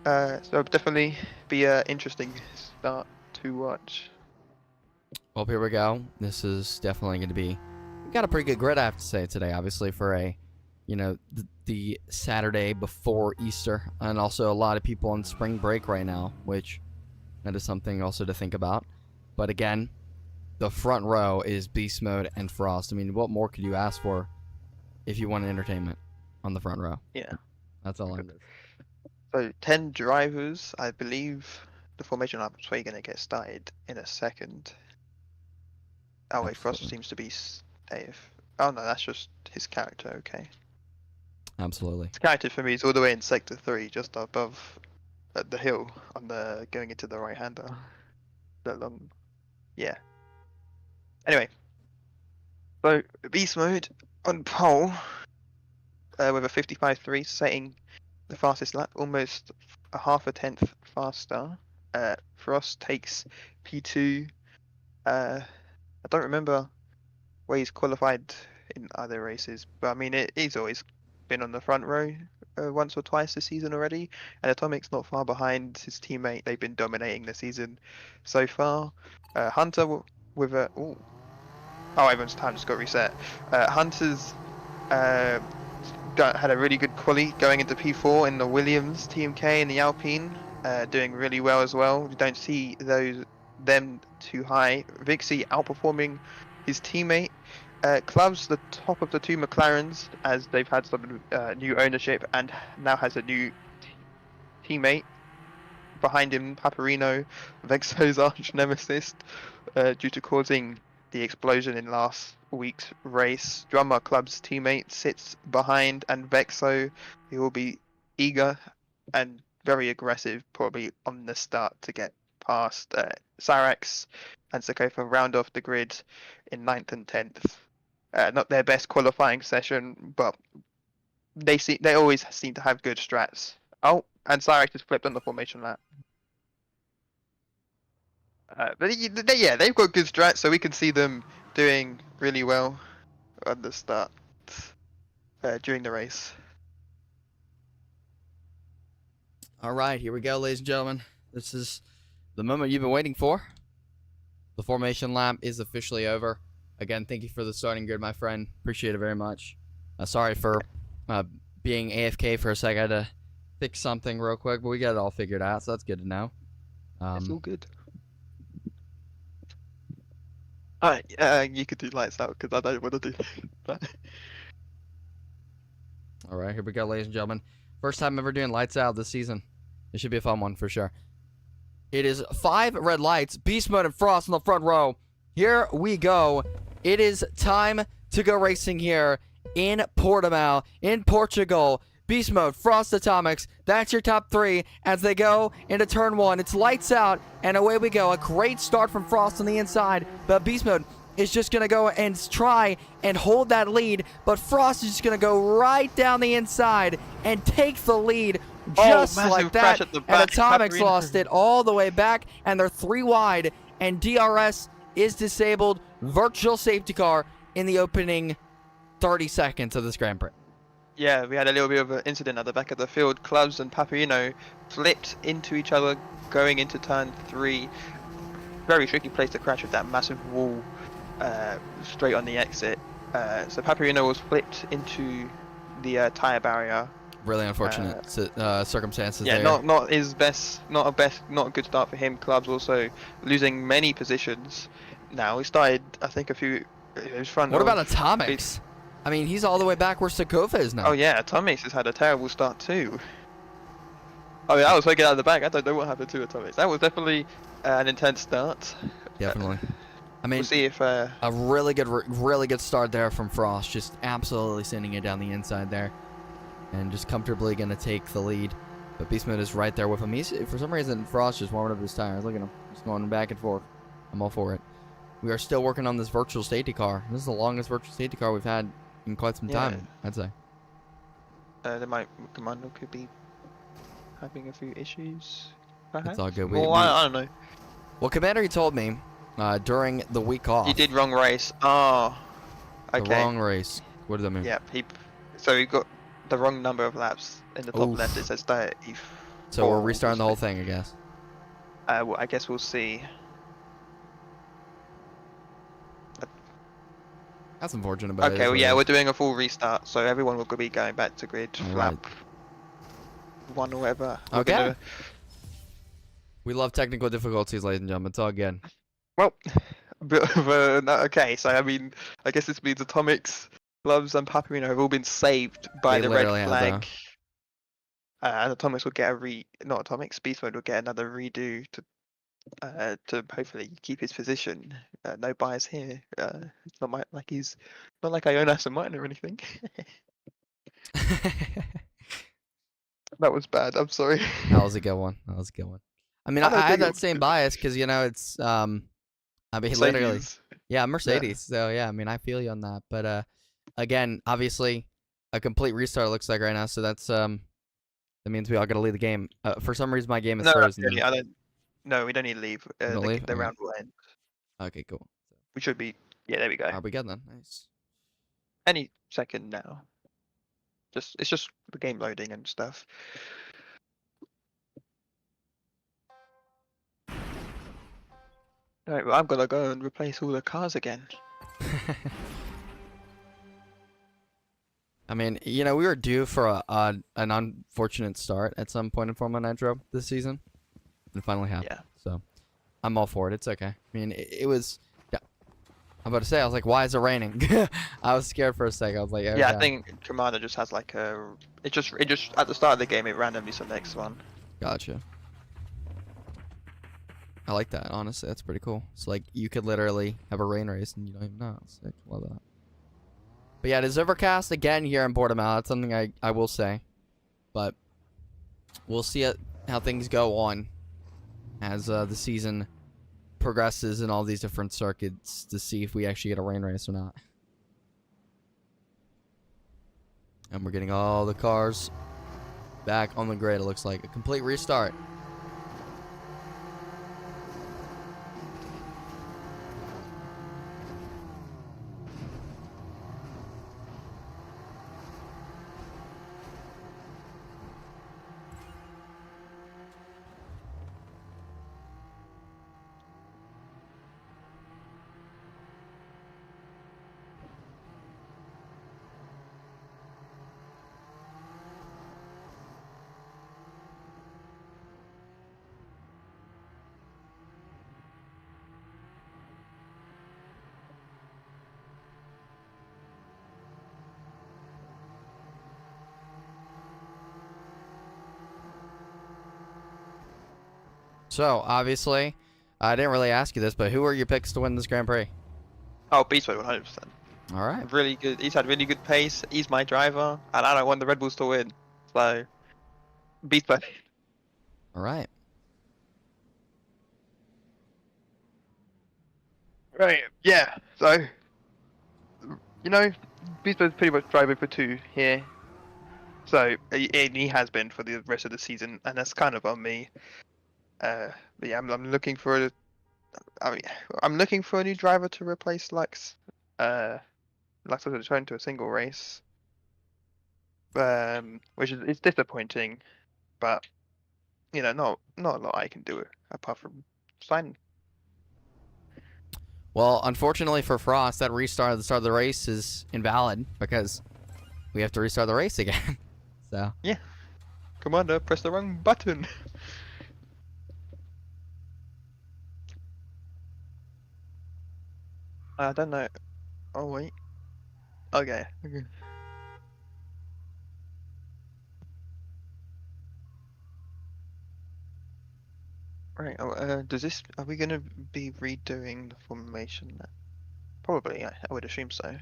S3: So definitely be an interesting start to watch.
S1: Well, here we go. This is definitely going to be... We got a pretty good grid, I have to say, today, obviously, for the Saturday before Easter. And also a lot of people on spring break right now, which that is something also to think about. But again, the front row is Beast Mode and Frost. I mean, what more could you ask for if you want entertainment on the front row?
S3: Yeah.
S1: That's all I'm...
S3: So 10 drivers, I believe the formation lap is going to get started in a second. Oh wait, Frost
S1: Absolutely.
S3: seems to be safe. Oh no, that's just his character, okay.
S1: Absolutely.
S3: His character for me is all the way in sector 3, just above the hill on the going into the right hander. That long, yeah. Anyway, so Beast Mode on pole with a 55.3 setting the fastest lap, almost a half a tenth faster. Frost takes P2. I don't remember where he's qualified in other races, but I mean, he's always been on the front row once or twice this season already. And Atomic's not far behind his teammate. They've been dominating the season so far. Hunter with a... Oh, everyone's time just got reset. Hunter's had a really good quali going into P4 in the Williams, TMK, and the Alpine, doing really well as well. You don't see them too high. Vixie outperforming his teammate. Club's the top of the 2 McLarens as they've had some new ownership and now has a new teammate behind him, Paparino, Vexo's arch nemesis, due to causing the explosion in last week's race. Drummer Club's teammate sits behind, and Vexo, he will be eager and very aggressive probably on the start to get past Cyrax and Sakova round off the grid in 9th and 10th. Not their best qualifying session, but they always seem to have good strats. Oh, and Cyrax is flipped on the formation lap. But yeah, they've got good strats, so we can see them doing really well at the start during the race.
S1: All right, here we go, ladies and gentlemen. This is the moment you've been waiting for. The formation lap is officially over. Again, thank you for the starting grid, my friend. Appreciate it very much. Sorry for being AFK for a sec. I had to fix something real quick, but we got it all figured out, so that's good to know.
S3: It's all good. Alright, you could do lights out because I don't want to do that.
S1: All right, here we go, ladies and gentlemen. First time ever doing lights out this season. It should be a fun one for sure. It is 5 red lights, Beast Mode and Frost in the front row. Here we go. It is time to go racing here in Portimao, in Portugal. Beast Mode, Frost, Atomics. That's your top 3 as they go into turn 1. It's lights out, and away we go. A great start from Frost on the inside, but Beast Mode is just going to go and try and hold that lead, but Frost is just going to go right down the inside and take the lead just like that. And Atomics lost it all the way back, and they're 3 wide, and DRS is disabled. Virtual safety car in the opening 30 seconds of this Grand Prix.
S3: Yeah, we had a little bit of an incident at the back of the field. Clubs and Paparino flipped into each other going into turn 3. Very tricky place to crash with that massive wall straight on the exit. So Paparino was flipped into the tyre barrier
S1: Really unfortunate circumstances
S3: Yeah,
S1: there.
S3: not his best, not a good start for him. Club's also losing many positions. Now he started, I think, his front
S1: What
S3: of.
S1: about Atomics? I mean, he's all the way back where Sakova is now.
S3: Oh yeah, Atomics has had a terrible start too. I mean, I was taken out of the bag. I don't know what happened to Atomics. That was definitely an intense start.
S1: Definitely. I mean,
S3: We'll see if.
S1: a really good start there from Frost, just absolutely sending it down the inside there, and just comfortably gonna take the lead. But Beast Mode is right there with him. He's, for some reason, Frost just warming up his tires. Look at him, just going back and forth. I'm all for it. We are still working on this virtual safety car. This is the longest virtual safety car we've had in quite some time, I'd say.
S3: Commando could be having a few issues. Perhaps?
S1: It's all good.
S3: I don't know.
S1: Well, Commander, he told me during the week off.
S3: You did wrong race. Oh, okay.
S1: The wrong race. What does that mean?
S3: Yeah, so he got the wrong number of laps in the top
S1: Oof.
S3: left. It says 30.
S1: So we're restarting the whole thing, I guess.
S3: Well, I guess we'll see.
S1: That's unfortunate, but
S3: Okay, well, yeah, we're doing a full restart, so everyone will be going back to grid lap 1 or whatever.
S1: Okay. We love technical difficulties, ladies and gentlemen. It's all good.
S3: Well, okay, so I mean, I guess this means Atomics, Gloves, and Papyrino have all been saved by
S1: They
S3: the red
S1: literally have,
S3: flag. And Atomics will get not Atomics, Beast Mode will get another redo to hopefully keep his position. No bias here. It's not not like I own Aston Martin or anything. That was bad. I'm sorry.
S1: That was a good one. I mean, I
S3: don't
S1: had
S3: think it
S1: that
S3: was
S1: same
S3: good.
S1: bias because, you know, it's, I mean, literally,
S3: Mercedes.
S1: yeah, Mercedes. So, yeah, I mean, I feel you on that. But, again, obviously, a complete restart looks like right now. So that's, that means we all got to leave the game. For some reason, my game is frozen.
S3: Actually, I don't. No, we don't need to leave.
S1: don't leave?
S3: The
S1: Okay.
S3: round will end.
S1: Okay, cool.
S3: We should be. Yeah, there we go.
S1: Are we good then? Nice.
S3: Any second now. It's just the game loading and stuff. Alright, well, I'm gonna go and replace all the cars again.
S1: I mean, you know, we were due for an unfortunate start at some point in Formula Nitro this season. It finally happened.
S3: Yeah.
S1: So, I'm all for it. It's okay. I mean, it was... Yeah. I'm about to say, I was like, why is it raining? I was scared for a second. I was like, okay.
S3: Yeah, I think Commander just has like a... It just at the start of the game it randomly selects one.
S1: Gotcha. I like that, honestly. That's pretty cool. So, like, you could literally have a rain race and you don't even know. Sick. Love that. But yeah, it is overcast again here in Portimao. That's something I will say. But we'll see how things go on as the season progresses in all these different circuits to see if we actually get a rain race or not. And we're getting all the cars back on the grid. It looks like a complete restart. So, obviously, I didn't really ask you this, but who are your picks to win this Grand Prix?
S3: Oh, Beast Mode 100%.
S1: All right.
S3: Really good. He's had really good pace. He's my driver, and I don't want the Red Bulls to win. So, Beast Mode.
S1: All right.
S3: Right. Yeah. So, you know, Beast Mode's pretty much driving for 2 here. So he has been for the rest of the season, and that's kind of on me. But yeah, I'm looking for I'm looking for a new driver to replace Lux. Lux was returned to a single race, which is it's disappointing, but you know, not a lot I can do apart from sign.
S1: Well, unfortunately for Frost, that restart at the start of the race is invalid because we have to restart the race again. So
S3: Yeah. Commander, press the wrong button. I don't know. Oh wait. Okay. Okay. Right. Does this? Are we gonna be redoing the formation then? Probably. I would assume so.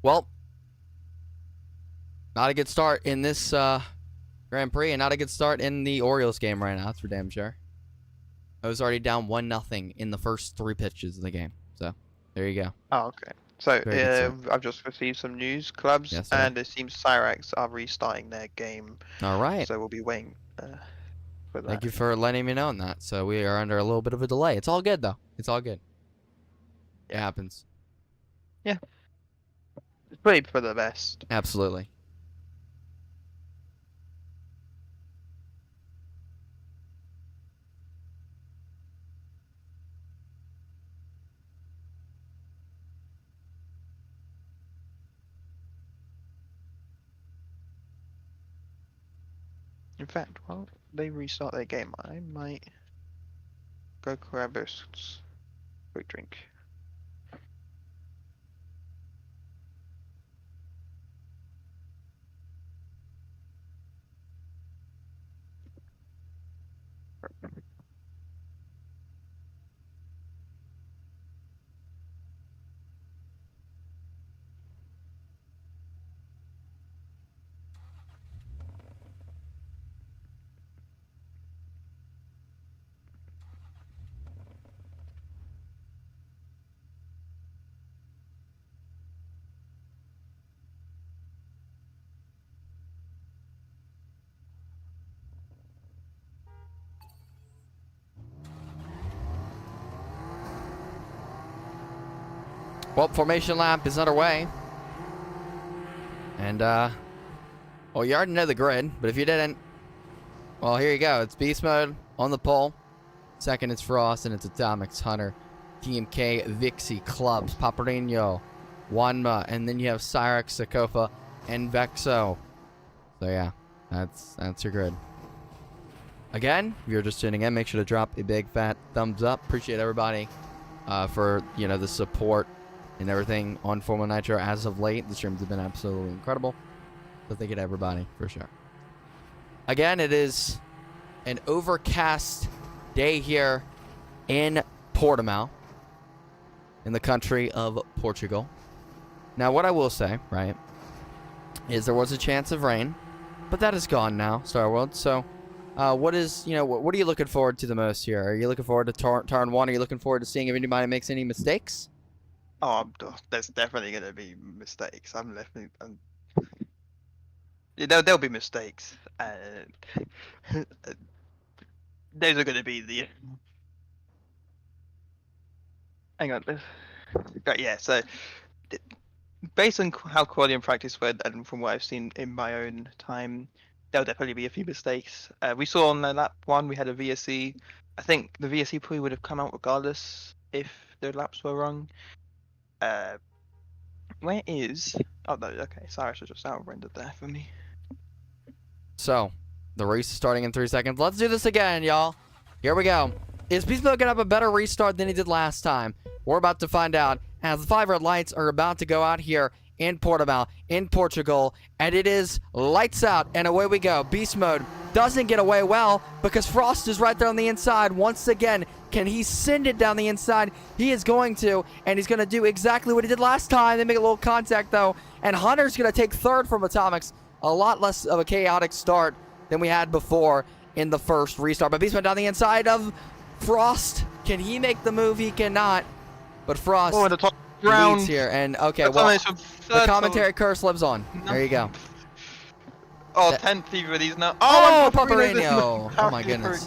S1: well, not a good start in this Grand Prix, and not a good start in the Orioles game right now. That's for damn sure. I was already down 1-0 in the first 3 pitches of the game. So there you go.
S3: Oh, okay. So
S1: Very good start.
S3: I've just received some news, clubs,
S1: Yes, sir.
S3: and it seems Cyrax are restarting their game.
S1: All right.
S3: So we'll be waiting for that.
S1: Thank you for letting me know on that. So we are under a little bit of a delay. It's all good though. It's all good. It
S3: Yeah.
S1: happens.
S3: It's probably for the best.
S1: Absolutely.
S3: In fact, while they restart their game, I might go grab a quick drink.
S1: Well, formation lap is underway. And, well, you already know the grid, but if you didn't, well, here you go. It's Beast Mode on the pole. Second, it's Frost, and it's Atomics, Hunter, TMK, Vixie, Clubs, Paparino, Wanma, and then you have Cyrax, Sakofa, and Vexo. So, yeah, that's your grid. Again, if you're just tuning in, make sure to drop a big fat thumbs up. Appreciate everybody for, the support and everything on Formula Nitro as of late. The streams have been absolutely incredible. So thank you to everybody for sure. Again, it is an overcast day here in Portimao, in the country of Portugal. Now, what I will say, right, is there was a chance of rain, but that is gone now, Star World. So, what is, what are you looking forward to the most here? Are you looking forward to turn 1? Are you looking forward to seeing if anybody makes any mistakes?
S3: Oh, there's definitely gonna be mistakes. There'll be mistakes. Those are gonna be the. Hang on. Right, yeah. So, based on how quality and practice went, and from what I've seen in my own time, there'll definitely be a few mistakes. We saw on the lap 1 we had a VSE. I think the VSE probably would have come out regardless if the laps were wrong. Where is? Oh no, okay. Cyrus was just out-rendered there for me.
S1: So, the race is starting in 3 seconds. Let's do this again, y'all. Here we go. Is Beast Mode gonna have a better restart than he did last time? We're about to find out as the 5 red lights are about to go out here in Portimao, in Portugal, and it is lights out, and away we go. Beast Mode doesn't get away well because Frost is right there on the inside. Once again, can he send it down the inside? He is going to, and he's going to do exactly what he did last time. They make a little contact, though, and Hunter's going to take 3rd from Atomics. A lot less of a chaotic start than we had before in the first restart. But Beast Mode down the inside of Frost. Can he make the move? He cannot. But Frost
S3: the top round
S1: leads here, and okay, well, the commentary curse lives on. There you go.
S3: Oh, 10th even these now.
S1: Oh,
S3: and
S1: Paparino! Oh my goodness.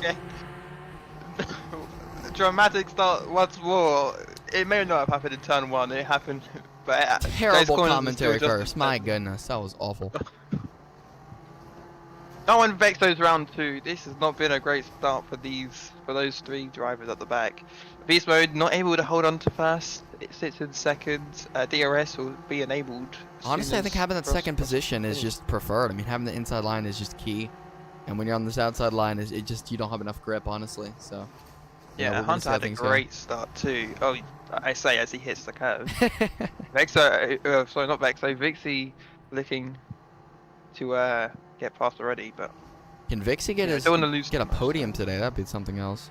S3: Dramatic start once more. It may not have happened in turn 1. It happened, but
S1: Terrible commentary curse. My goodness, that was awful.
S3: Oh, and Vexo's round 2. This has not been a great start for those 3 drivers at the back. Beast Mode not able to hold on to first. It sits in second. DRS will be enabled. As
S1: Honestly,
S3: soon
S1: I think
S3: as
S1: having that
S3: Frost
S1: second position is
S3: finishes.
S1: just preferred. I mean, having the inside line is just key. And when you're on this outside line, it just, you don't have enough grip, honestly. So,
S3: Yeah,
S1: we're gonna
S3: Hunter
S1: see how
S3: had a
S1: things go.
S3: great start too. Oh, I say as he hits the curve. Vexo, sorry, not Vexo. Vixie looking to get past already, but
S1: Can Vixie get
S3: you know, don't want to lose
S1: get
S3: too
S1: a
S3: much
S1: podium
S3: time.
S1: today? That'd be something else.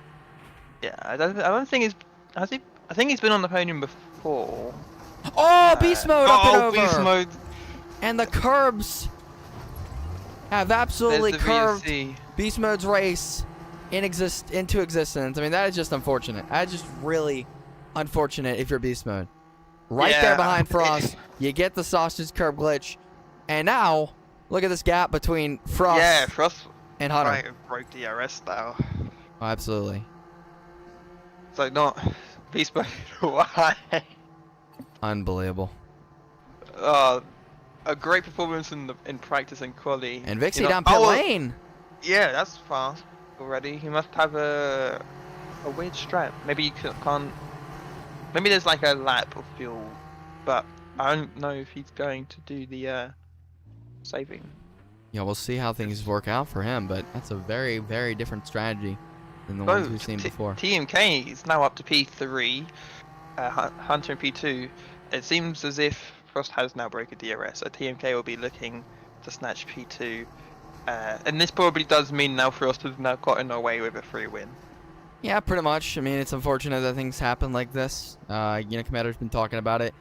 S3: Yeah, I don't think he's has he. I think he's been on the podium before.
S1: Oh, beast mode up and
S3: Beast
S1: over!
S3: mode.
S1: And the curbs have
S3: There's
S1: absolutely
S3: the
S1: curved
S3: VSC.
S1: beast mode's race into existence. I mean, that is just unfortunate. That is just really unfortunate if you're beast mode. Right there
S3: Yeah,
S1: behind Frost, you get the sausage curb glitch, and now look at this gap between Frost
S3: Yeah, Frost
S1: and Hunter.
S3: right, broke DRS now.
S1: Oh, absolutely.
S3: So not Beast mode. Why?
S1: Unbelievable.
S3: A great performance in practice and quali.
S1: And Vixie
S3: You know-
S1: down pit
S3: oh,
S1: lane.
S3: Yeah, that's fast already. He must have a weird strap. Maybe you can't. Maybe there's like a lap of fuel, but I don't know if he's going to do the saving.
S1: Yeah, we'll see how things work out for him, but that's a very, very different strategy than the ones we've seen before.
S3: TMK is now up to P3. Hunter in P2. It seems as if Frost has now broken DRS, so TMK will be looking to snatch P2. And this probably does mean now Frost has now gotten away with a free win.
S1: Yeah, pretty much. I mean, it's unfortunate that things happen like this. Commander's been talking about it.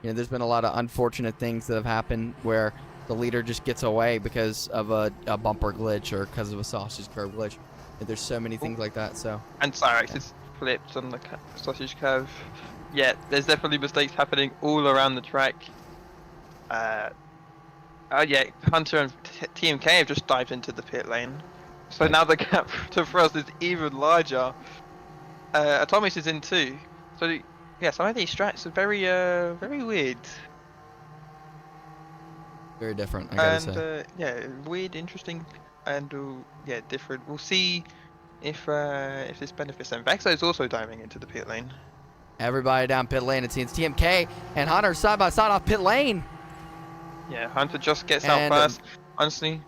S1: There's been a lot of unfortunate things that have happened where the leader just gets away because of a bumper glitch or because of a sausage curve glitch. And there's so many things like that, so.
S3: And Cyrex is flipped on the sausage curve. Yeah, there's definitely mistakes happening all around the track. Yeah, Hunter and TMK have just dived into the pit lane. So now the gap to Frost is even larger. Atomics is in too. So yeah, some of these strats are very weird.
S1: Very different, I gotta say.
S3: Yeah, weird, interesting, and yeah, different. We'll see if this benefits them. Vexo is also diving into the pit lane.
S1: Everybody down pit lane. It seems TMK and Hunter side by side off pit lane.
S3: Yeah, Hunter just gets out first. Honestly,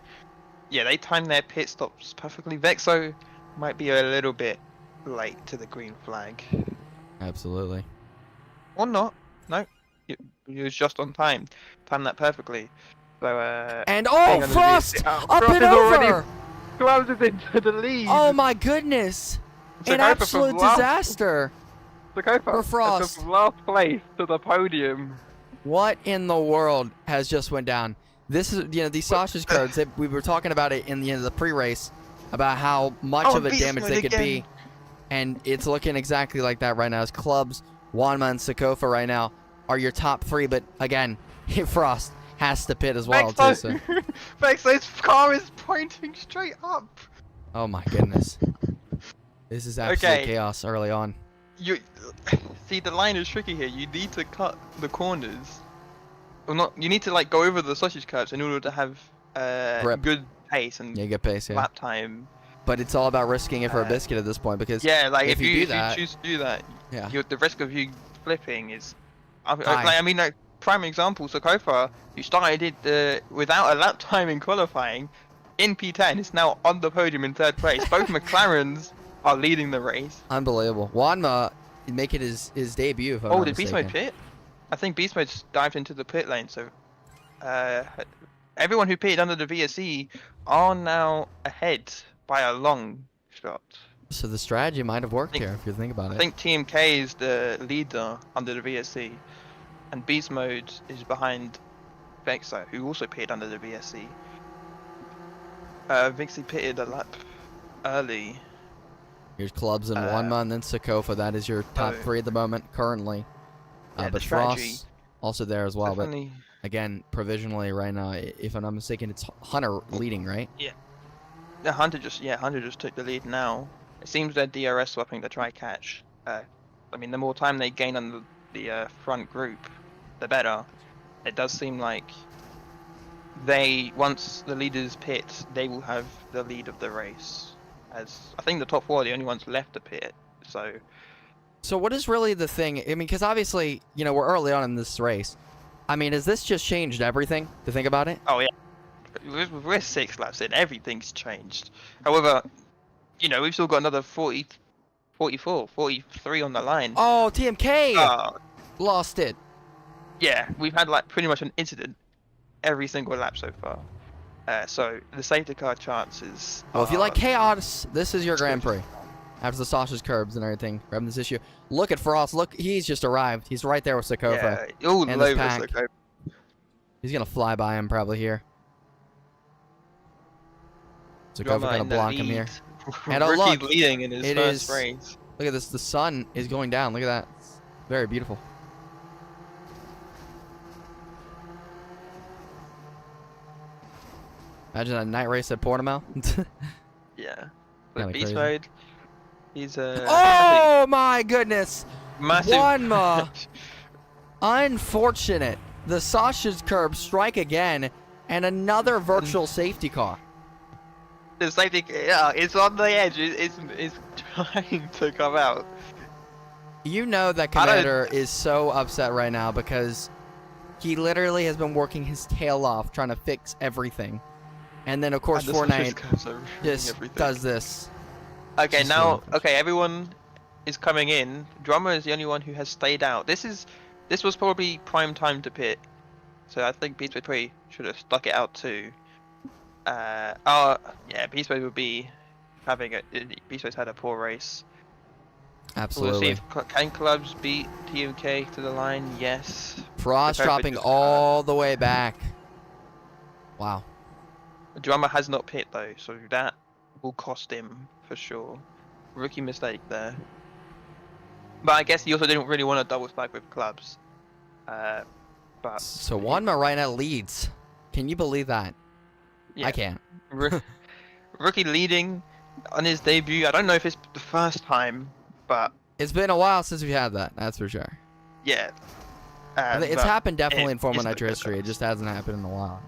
S3: yeah, they timed their pit stops perfectly. Vexo might be a little bit late to the green flag.
S1: Absolutely.
S3: Or not. No, he was just on time. Timed that perfectly. So
S1: and Frost up and over.
S3: Closes into the lead.
S1: Oh my goodness! An absolute disaster for Frost.
S3: From last place to the podium.
S1: What in the world has just went down? This is, these sausage curves. We were talking about it in the pre-race about how much of a damage they could be, and it's looking exactly like that right now. As Clubs, Wanma, and Sokofa right now are your top 3, but again, Frost has to pit as well too. So.
S3: Vexo's car is pointing straight up.
S1: Oh my goodness! This is absolute chaos early on.
S3: You see, the line is tricky here. You need to cut the corners. Or not, you need to like go over the sausage curves in order to have good pace and
S1: good pace,
S3: lap time.
S1: But it's all about risking it for a biscuit at this point, because
S3: like if you
S1: do
S3: choose to do that,
S1: yeah,
S3: the risk of you flipping is. Prime example, Sokofa, you started it without a lap time in qualifying, in P10, is now on the podium in 3rd place. Both McLarens are leading the race.
S1: Unbelievable. Wanma making his debut. If I'm not
S3: did Beast Mode pit? I think Beast Mode dived into the pit lane, so everyone who pitted under the VSE are now ahead by a long shot.
S1: So the strategy might have worked here, if you think about it.
S3: I think TMK is the leader under the VSE, and Beast Mode is behind Vexo, who also pitted under the VSE. Vixie pitted a lap early.
S1: Here's Clubs and Wanma, and then Sokofa. That is your top 3 at the moment, currently.
S3: Yeah,
S1: but Frost also there as well.
S3: Definitely.
S1: But again, provisionally right now, if I'm not mistaken, it's Hunter leading, right?
S3: Yeah. Hunter just took the lead now. It seems they're DRS swapping to try catch. I mean, the more time they gain on the front group, the better. It does seem like once the leaders pit, they will have the lead of the race. As I think the top four are the only ones left to pit.
S1: So what is really the thing? I mean, because obviously, you know, we're early on in this race. I mean, has this just changed everything to think about it?
S3: Oh yeah, we're 6 laps in. Everything's changed. However, you know, we've still got another 40, 44, 43 on the line.
S1: Oh, TMK lost it.
S3: Yeah, we've had like pretty much an incident every single lap so far. So the safety car chances.
S1: Well, if you
S3: are-
S1: like chaos, this is your Grand Prix. After the sausage curbs and everything, we're having this issue. Look at Frost. Look, he's just arrived. He's right there with Sokofa.
S3: Yeah, all
S1: and this
S3: over
S1: pack.
S3: Sokofa.
S1: He's gonna fly by him probably here. Sokofa
S3: Drama
S1: gonna
S3: in the
S1: block him here.
S3: lead.
S1: And oh,
S3: Rookie
S1: look,
S3: leading in his
S1: it
S3: first
S1: is-
S3: race.
S1: Look at this. The sun is going down. Look at that. It's very beautiful. Imagine a night race at Portimao.
S3: Yeah.
S1: Kinda
S3: But beast
S1: crazy.
S3: mode. He's
S1: Oh my goodness!
S3: massive.
S1: Wanma! Unfortunate. The sausage curb strike again, and another virtual safety car.
S3: The safety, yeah, it's on the edge. It's trying to come out.
S1: You know that
S3: I don't-
S1: Commander is so upset right now because he literally has been working his tail off trying to fix everything. And then, of course,
S3: And the sausage
S1: Fortnite
S3: cars are ruining
S1: just
S3: everything.
S1: does this.
S3: Okay,
S1: Just
S3: now,
S1: so-
S3: okay, everyone is coming in. Drummer is the only one who has stayed out. This was probably prime time to pit, so I think Beastway probably should have stuck it out too. Yeah, Beastway would be having a. Beastway's had a poor race. We'll see
S1: Absolutely.
S3: if can clubs beat TMK to the line. Yes.
S1: Frost
S3: Perfect
S1: dropping
S3: just-
S1: all the way back. Wow.
S3: Drummer has not pit though, so that will cost him for sure. Rookie mistake there. But I guess he also didn't really want to double stack with clubs. But
S1: So Wanma right now leads. Can you believe that?
S3: yeah,
S1: I can't.
S3: Rookie leading on his debut. I don't know if it's the first time, but
S1: It's been a while since we've had that. That's for sure.
S3: yeah.
S1: It's
S3: but
S1: happened definitely in Formula
S3: it's
S1: Nitro
S3: not
S1: history. It
S3: good.
S1: just hasn't happened in a while.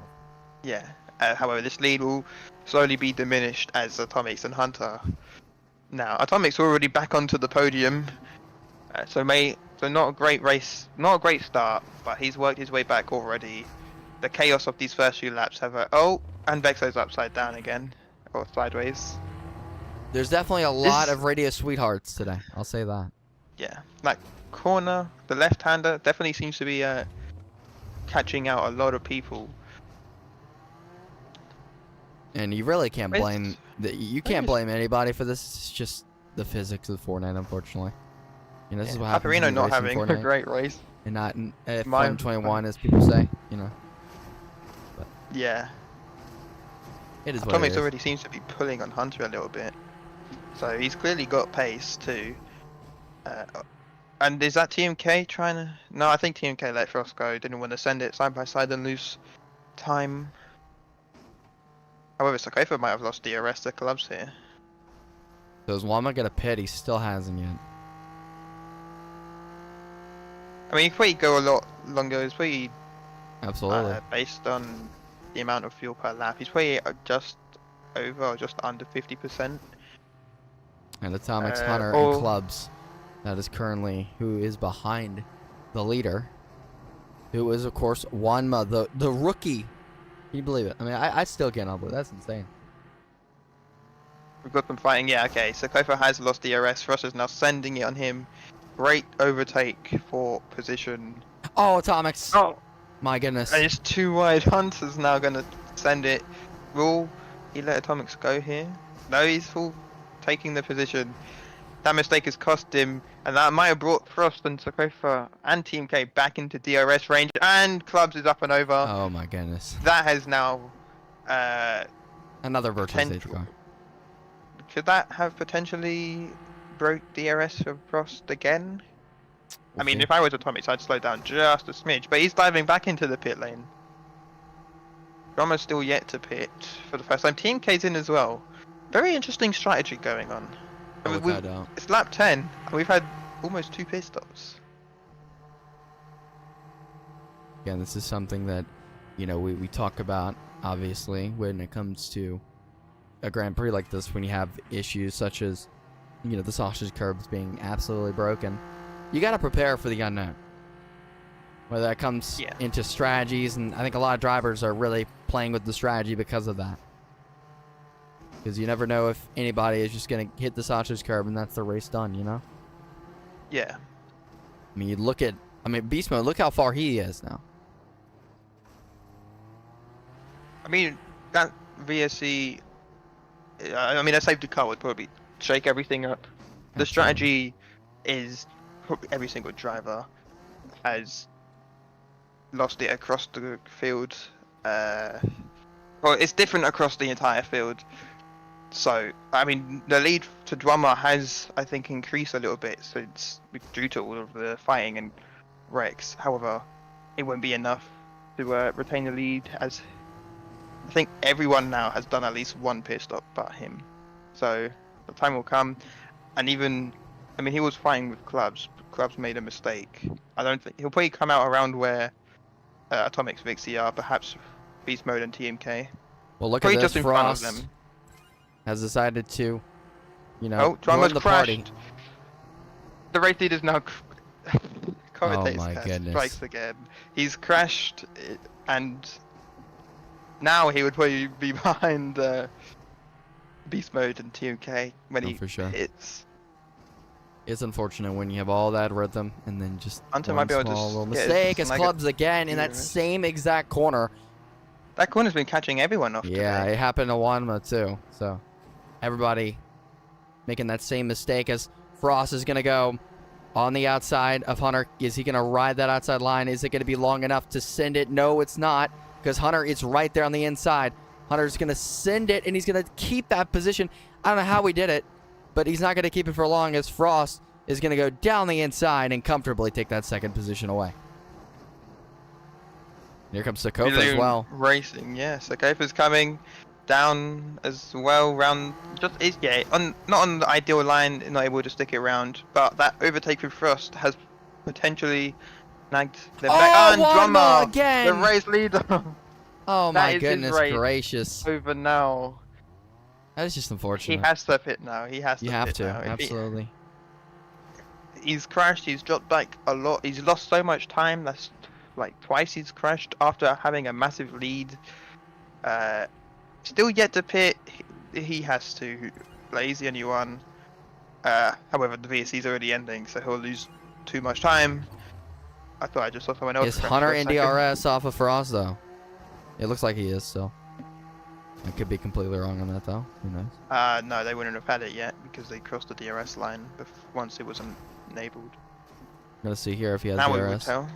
S3: Yeah. However, this lead will slowly be diminished as Atomics and Hunter. Now, Atomics already back onto the podium, so not a great race, not a great start, but he's worked his way back already. The chaos of these first few laps have and Vexo's upside down again, or sideways.
S1: There's definitely a lot
S3: This-
S1: of radio sweethearts today. I'll say that.
S3: Yeah, that corner, the left-hander definitely seems to be catching out a lot of people.
S1: And you really can't
S3: It's-
S1: blame you can't
S3: it's-
S1: blame anybody for this. It's just the physics of Fortnite, unfortunately. You know, this is what happens.
S3: Paperino
S1: when you
S3: not
S1: race in
S3: having a
S1: Fortnite
S3: great race.
S1: and not in
S3: My-
S1: F121, as people say. You know,
S3: Yeah.
S1: it is what it
S3: Atomics
S1: is.
S3: already seems to be pulling on Hunter a little bit, so he's clearly got pace too. And is that TMK trying to? No, I think TMK let Frost go. Didn't want to send it side by side and lose time. However, Sokofa might have lost DRS to clubs here.
S1: Does Wanma get a pit? He still hasn't yet.
S3: I mean, he could probably go a lot longer. It's probably
S1: Absolutely.
S3: based on the amount of fuel per lap. He's probably just over or just under 50%.
S1: And Atomics Hunter
S3: or-
S1: and Clubs. That is currently who is behind the leader. Who is, of course, Wanma, the rookie. Can you believe it? I mean, I still can't believe it. That's insane.
S3: We've got them fighting. Yeah, okay. So Kofa has lost DRS. Frost is now sending it on him. Great overtake for position.
S1: Oh, Atomics.
S3: Oh,
S1: My goodness.
S3: and it's too wide. Hunter's now going to send it. Will he let Atomics go here? No, he's full taking the position. That mistake has cost him, and that might have brought Frost and Sokofa and Team K back into DRS range, and Clubs is up and over.
S1: Oh, my goodness.
S3: That has now,
S1: Another virtual safety
S3: potential.
S1: car.
S3: could that have potentially broke DRS for Frost again? I mean,
S1: Okay.
S3: if I was Atomics, I'd slow down just a smidge, but he's diving back into the pit lane. Drummer's still yet to pit for the first time. Team K's in as well. Very interesting strategy going on. I mean,
S1: Without a doubt.
S3: it's lap 10, and we've had almost 2 pit stops.
S1: Again, this is something that we talk about, obviously, when it comes to a Grand Prix like this, when you have issues such as, the sausage curbs being absolutely broken, you got to prepare for the unknown. Whether that comes into strategies, and I think a lot of drivers are really playing with the strategy because of that. Because you never know if anybody is just going to hit the sausage curb and that's the race done,
S3: Yeah.
S1: I mean, Beast Mode, look how far he is now.
S3: I mean, that VSC, a safety car would probably shake everything up. The
S1: Absolutely.
S3: strategy is probably every single driver has lost it across the field. Well, it's different across the entire field. So, I mean, the lead to Drummer has, I think, increased a little bit since due to all of the fighting and wrecks. However, it won't be enough to retain the lead, as I think everyone now has done at least one pit stop but him. So the time will come, and even, he was fighting with Clubs. Clubs made a mistake. I don't think he'll probably come out around where Atomic's Vixie are, perhaps Beast Mode and TMK.
S1: Well, look
S3: Probably
S1: at this.
S3: just in front of
S1: Frost
S3: them.
S1: has decided to,
S3: Drummer's
S1: join the
S3: crashed.
S1: party.
S3: The race leader's now
S1: Oh my goodness.
S3: strikes again. He's crashed, and now he would probably be behind Beast Mode and TMK when he
S1: for sure.
S3: hits.
S1: It's unfortunate when you have all that rhythm and then just
S3: Hunter
S1: one
S3: might be able to
S1: small
S3: just
S1: little
S3: get
S1: mistake. As
S3: like
S1: Clubs again in that
S3: DRS.
S1: same exact corner.
S3: That corner's been catching everyone off
S1: Yeah,
S3: today.
S1: it happened to Wanma too. So everybody making that same mistake as Frost is going to go on the outside of Hunter. Is he going to ride that outside line? Is it going to be long enough to send it? No, it's not, because Hunter is right there on the inside. Hunter's going to send it, and he's going to keep that position. I don't know how he did it, but he's not going to keep it for long, as Frost is going to go down the inside and comfortably take that second position away. Here comes Sokofa as well.
S3: Racing, yeah. Sokofa's coming down as well. Not on the ideal line, not able to stick it around. But that overtake with Frost has potentially nagged the back. And Drummer
S1: again!
S3: the race leader.
S1: Oh
S3: That
S1: my
S3: is his
S1: goodness
S3: race.
S1: gracious.
S3: Over now.
S1: That is just unfortunate.
S3: He has to pit now. He has to.
S1: You have
S3: pit
S1: to,
S3: now.
S1: absolutely.
S3: He's crashed. He's dropped back a lot. He's lost so much time. That's like twice he's crashed after having a massive lead. Still yet to pit. He has to. He's the only one. However, the VSC's already ending, so he'll lose too much time. I thought I just saw someone else.
S1: Is
S3: crash
S1: Hunter
S3: for a
S1: in
S3: second.
S1: DRS off of Frost though? It looks like he is still. I could be completely wrong on that though. Who knows?
S3: No, they wouldn't have had it yet because they crossed the DRS line once it was enabled.
S1: I'm gonna see here if he has
S3: Now we would
S1: DRS.
S3: tell.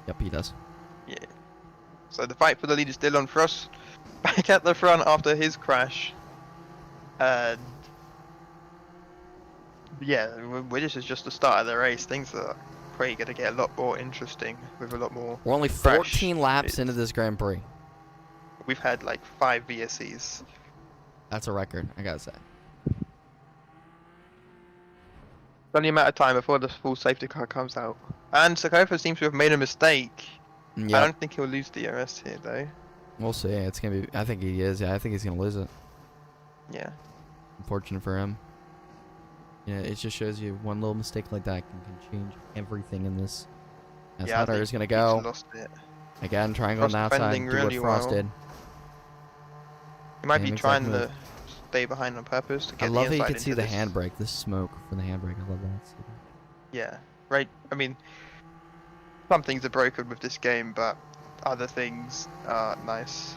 S1: Yep, he does.
S3: Yeah. So the fight for the lead is still on Frost. Back at the front after his crash. And yeah, this is just the start of the race. Things are probably going to get a lot more interesting with a lot more.
S1: We're only 14 laps into this Grand Prix.
S3: We've had like 5 VSCs.
S1: That's a record, I gotta say.
S3: It's only a matter of time before the full safety car comes out. And Sokofa seems to have made a mistake.
S1: Yeah,
S3: I don't think he'll lose DRS here though.
S1: we'll see. It's gonna be. I think he is. Yeah, I think he's gonna lose it.
S3: Yeah.
S1: Unfortunate for him. Yeah, it just shows you one little mistake like that can change everything in this. As
S3: Yeah, I
S1: Hunter
S3: think
S1: is gonna
S3: he's
S1: go
S3: lost it.
S1: again, trying on
S3: Frost
S1: the outside,
S3: defending
S1: do what
S3: really
S1: Frost
S3: well.
S1: did.
S3: He might be
S1: Same
S3: trying
S1: exact
S3: to stay behind on purpose to
S1: I
S3: get
S1: love
S3: the
S1: that you
S3: inside
S1: can see
S3: into
S1: the
S3: this.
S1: handbrake, the smoke from the handbrake. I love that.
S3: Yeah, right. I mean, some things are broken with this game, but other things are nice.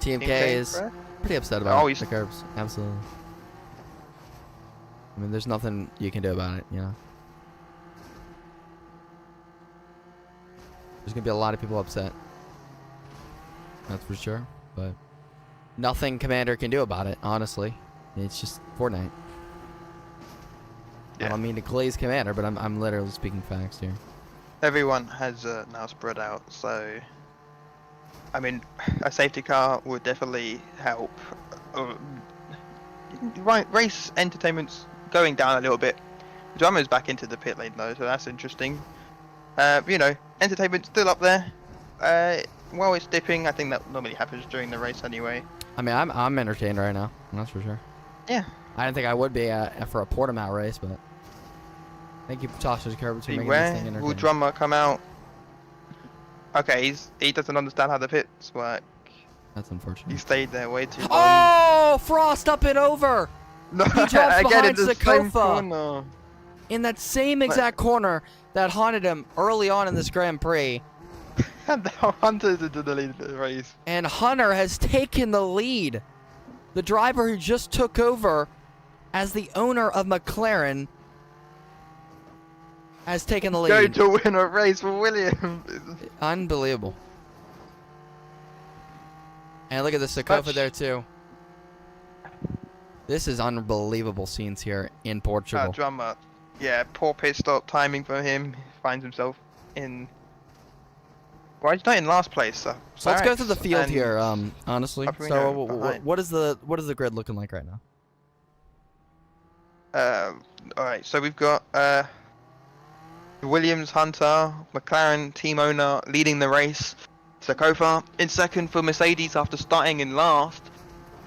S1: TMK is
S3: correct?
S1: pretty upset about
S3: Oh,
S1: the curbs. Absolutely. I mean, there's nothing you can do about it, you know. There's gonna be a lot of people upset. That's for sure. But nothing Commander can do about it, honestly. It's just Fortnite. I
S3: Yeah.
S1: don't mean to glaze Commander, but I'm literally speaking facts here.
S3: Everyone has now spread out, so I mean, a safety car would definitely help. Right, race entertainment's going down a little bit. Drummer's back into the pit lane though, so that's interesting. You know, entertainment's still up there. Well, it's dipping. I think that normally happens during the race anyway.
S1: I mean, I'm entertained right now. That's for sure.
S3: Yeah.
S1: I didn't think I would be for a Portimao race, but thank you, Sausage Curbs, for making this thing
S3: Beware. Will
S1: entertaining.
S3: Drummer come out? Okay, he doesn't understand how the pits work.
S1: That's unfortunate.
S3: He stayed there way too long.
S1: Oh, Frost up and over
S3: No,
S1: he drops
S3: again
S1: behind
S3: in the same
S1: Sakofa.
S3: corner.
S1: in that same exact corner that haunted him early on in this Grand Prix.
S3: And now Hunter's into the lead of the race.
S1: And Hunter has taken the lead. The driver who just took over as the owner of McLaren has taken the
S3: Going
S1: lead.
S3: to win a race for Williams.
S1: Unbelievable. And look at the Sakofa there too. This is unbelievable scenes here in Portugal.
S3: Drummer. Yeah, poor pit stop timing for him. He finds himself in... Well, he's not in last place, so...
S1: So let's go through the field here, honestly.
S3: Paparino
S1: So
S3: behind.
S1: what is the grid looking like right now?
S3: Alright, so we've got Williams, Hunter, McLaren team owner leading the race. Sakofa in second for Mercedes after starting in last,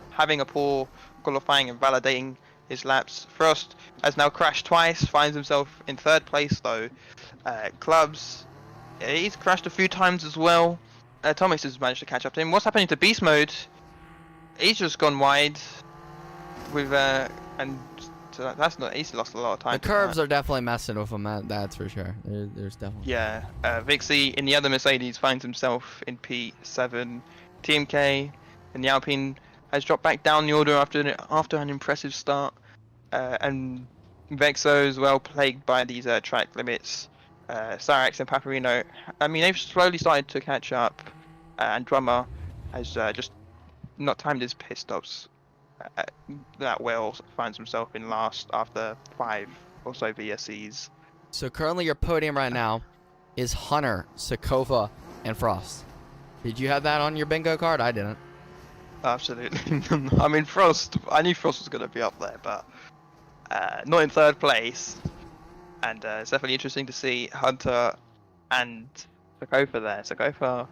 S3: having a poor qualifying and validating his laps. Frost has now crashed twice, finds himself in third place though. Clubs, he's crashed a few times as well. Thomas has managed to catch up to him. What's happening to Beast Mode? He's just gone wide with and so that's not. He's lost a lot of time.
S1: The curbs are definitely messing with him. That's for sure. There's definitely.
S3: Yeah, Vixie in the other Mercedes finds himself in P7. TMK in the Alpine has dropped back down the order after an impressive start, and Vexo as well plagued by these track limits. Cyrax and Paparino, I mean, they've slowly started to catch up, and Drummer has just not timed his pit stops that well, finds himself in last after 5 or so VSEs.
S1: So currently your podium right now is Hunter, Sakofa, and Frost. Did you have that on your bingo card? I didn't.
S3: Absolutely. I mean, Frost, I knew Frost was going to be up there, but not in third place. And it's definitely interesting to see Hunter and Sakofa there. Sakofa,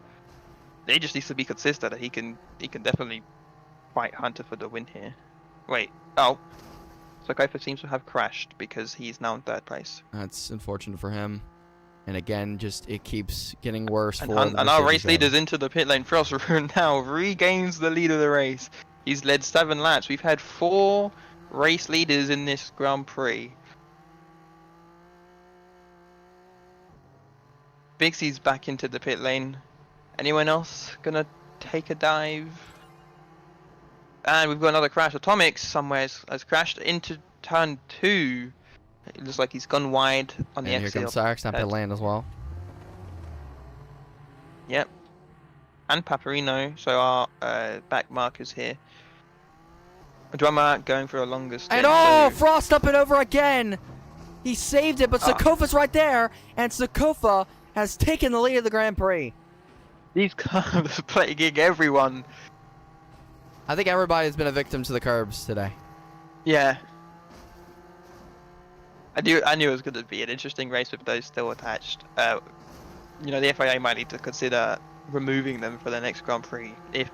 S3: he just needs to be consistent. He can definitely fight Hunter for the win here. Wait, oh, Sakofa seems to have crashed because he's now in third place.
S1: That's unfortunate for him. And again, just it keeps getting worse
S3: And,
S1: for
S3: and our race leader's into the pit lane. Frost now regains the lead of the race. He's led 7 laps. We've had 4 race leaders in this Grand Prix. Bixie's back into the pit lane. Anyone else gonna take a dive? And we've got another crash. Atomics somewhere has crashed into turn 2. It looks like he's gone wide on the
S1: and
S3: exit.
S1: here comes Cyrax down pit lane as well.
S3: Yep. And Paparino, so our back markers here. Drummer going for a longer stint.
S1: And oh,
S3: so...
S1: Frost up and over again! He saved it, but Sakofa's right there, and Sakofa has taken the lead of the Grand Prix.
S3: These cars are plaguing everyone.
S1: I think everybody's been a victim to the curbs today.
S3: Yeah. I knew it was going to be an interesting race with those still attached. You know, the FIA might need to consider removing them for the next Grand Prix if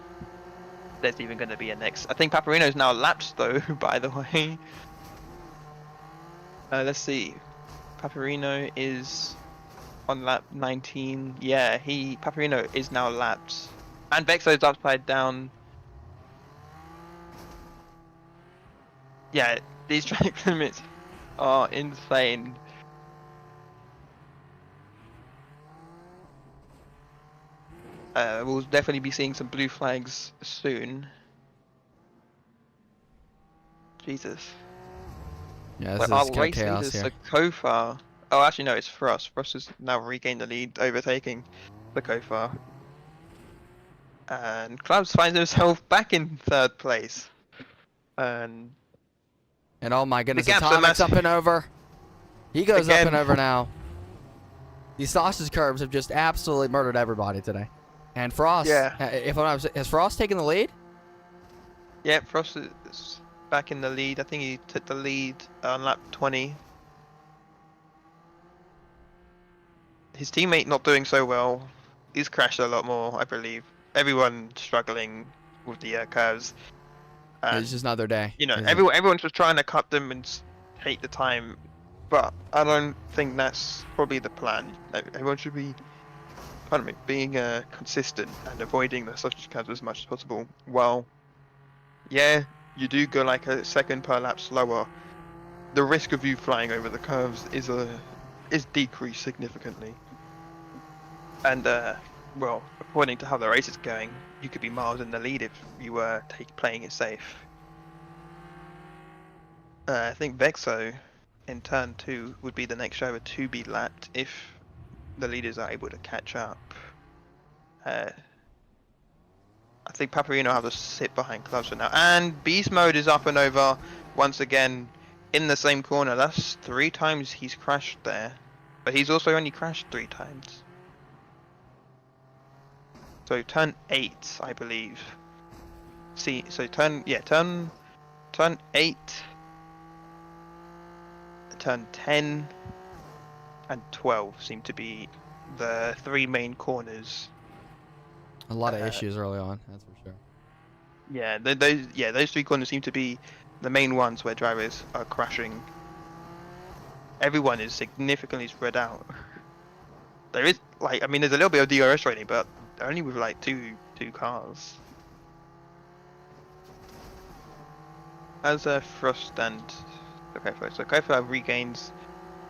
S3: there's even going to be a next. I think Paparino's now lapsed though, by the way. Let's see. Paparino is on lap 19. Yeah, Paparino is now lapped. And Vexo's upside down. Yeah, these track limits are insane. We'll definitely be seeing some blue flags soon. Jesus.
S1: Yeah, this
S3: Our
S1: is
S3: race
S1: chaos
S3: leader
S1: here.
S3: Sakofa. Oh, actually no, it's Frost. Frost has now regained the lead, overtaking Sakofa. And Clubs finds himself back in third place. And
S1: oh my goodness,
S3: gaps are
S1: Atomic's up
S3: massive.
S1: and over. He goes up
S3: Again.
S1: and over now. These sausage curbs have just absolutely murdered everybody today. And Frost,
S3: Yeah.
S1: Has Frost taken the lead?
S3: yeah, Frost is back in the lead. I think he took the lead on lap 20. His teammate not doing so well. he's crashed a lot more, I believe. Everyone struggling with the curves.
S1: It's just not their day.
S3: You know,
S1: is it?
S3: everyone's just trying to cut them and take the time, but I don't think that's probably the plan. Everyone should be, pardon me, being consistent and avoiding the sluggish curves as much as possible. Well, yeah, you do go like a second per lap slower. The risk of you flying over the curves is decreased significantly. And well, according to how the race is going, you could be miles in the lead if you were playing it safe. I think Vexo in turn 2 would be the next driver to be lapped if the leaders are able to catch up. I think Paparino have to sit behind clubs for now. And Beast Mode is up and over once again in the same corner. That's 3 times he's crashed there. But he's also only crashed 3 times. So turn 8, I believe. See, so turn 8, turn 10, and 12 seem to be the 3 main corners.
S1: A lot of issues early on, that's for sure.
S3: Yeah, those 3 corners seem to be the main ones where drivers are crashing. Everyone is significantly spread out. There is like, I mean, there's a little bit of DRS rating, but only with like two cars. As Frost and Kofa, so Kofa regains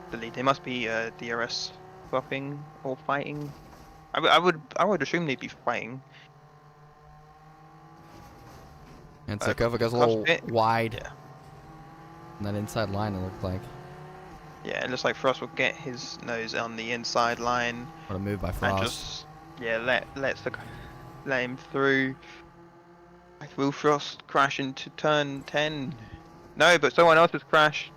S3: the lead. They must be DRS swapping or fighting. I would assume they'd be fighting.
S1: And Kofa goes a little wide.
S3: Yeah.
S1: On that inside line, it looked like.
S3: Yeah, it looks like Frost will get his nose on the inside line.
S1: What a move by Frost.
S3: And just, yeah, let him through. Will Frost crash into turn 10? No, but someone else has crashed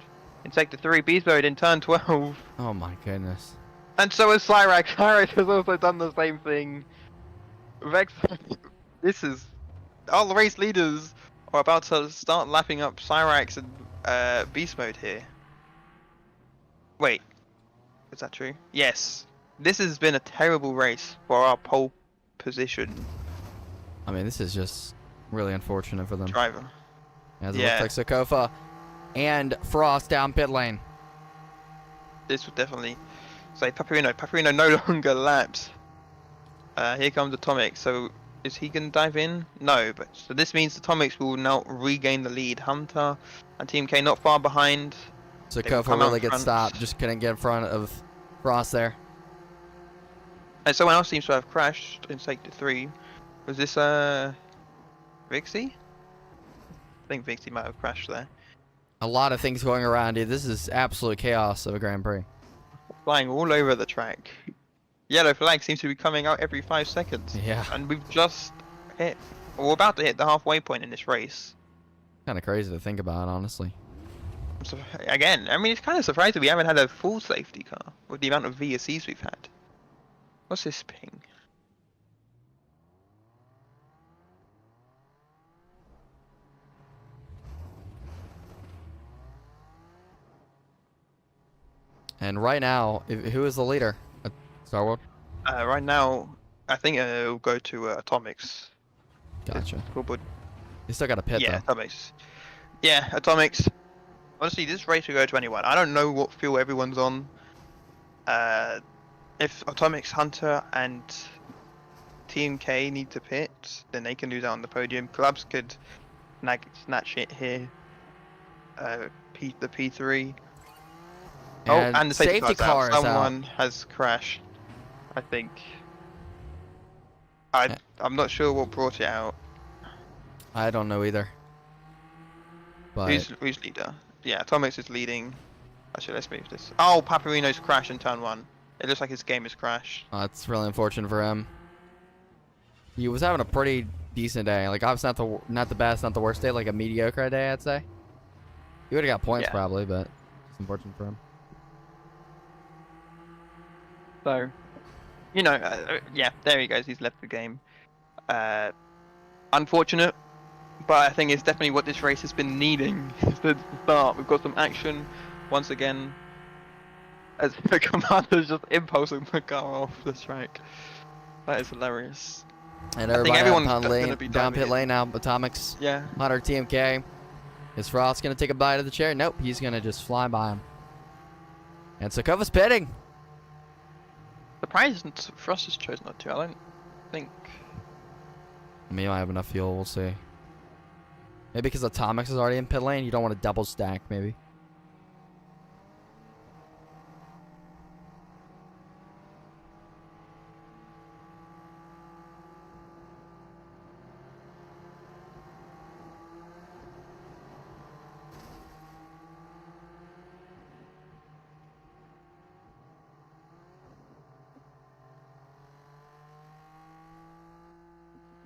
S3: in sector 3. Beast Mode in turn 12.
S1: Oh my goodness.
S3: And so has Cyrax. Cyrax has also done the same thing. Vex, this is... all the race leaders are about to start lapping up Cyrax and Beast Mode here. Wait, is that true? Yes. This has been a terrible race for our pole position
S1: I mean, this is just really unfortunate for them.
S3: driver.
S1: As it looks like Sokofa and Frost down pit lane.
S3: This would definitely say Paparino. Paparino no longer laps. Here comes Atomic. So is he gonna dive in? No, but so this means Atomics will now regain the lead. Hunter and Team K not far behind.
S1: Sokofa really gets stopped. Just couldn't get in front of Frost there.
S3: And someone else seems to have crashed in sector 3. Was this Vixie? I think Vixie might have crashed there.
S1: A lot of things going around here. This is absolute chaos of a Grand Prix.
S3: Flying all over the track. Yellow flag seems to be coming out every 5 seconds.
S1: Yeah.
S3: And we've just hit, we're about to hit the halfway point in this race.
S1: Kind of crazy to think about, honestly.
S3: So, again, I mean, it's kind of surprising we haven't had a full safety car with the amount of VSCs we've had. What's this ping?
S1: And right now, who is the leader at Star World?
S3: Right now, I think it'll go to Atomics.
S1: Gotcha.
S3: But
S1: You still got a pit,
S3: yeah,
S1: though.
S3: Atomics. Yeah, Atomics. Honestly, this race will go to anyone. I don't know what fuel everyone's on. If Atomics, Hunter, and Team K need to pit, then they can lose out on the podium. Clubs could snatch it here. The P3. And the safety car is out. Someone has crashed, I think. I'm not sure what brought it out.
S1: I don't know either. But
S3: Who's leader? Yeah, Atomics is leading. Actually, let's move this. Oh, Paparino's crashed in turn 1. It looks like his game has crashed.
S1: It's really unfortunate for him. He was having a pretty decent day. Like, obviously not the best, not the worst day. Like a mediocre day, I'd say. He would have got points probably, but it's unfortunate for him.
S3: So, you know, yeah, there he goes. He's left the game. Unfortunate, but I think it's definitely what this race has been needing since the start. We've got some action once again. As the commander's just impulsing the car off the track. That is hilarious.
S1: And
S3: I think
S1: everybody
S3: everyone's
S1: down,
S3: gonna be
S1: down pit
S3: diving in.
S1: lane now. Atomics,
S3: Yeah.
S1: Hunter, TMK. Is Frost going to take a bite of the cherry? Nope, he's going to just fly by him. And Sokova's pitting.
S3: Surprised Frost has chose not to. I don't think.
S1: Maybe I have enough fuel. We'll see. Maybe because Atomics is already in pit lane, you don't want to double stack, maybe.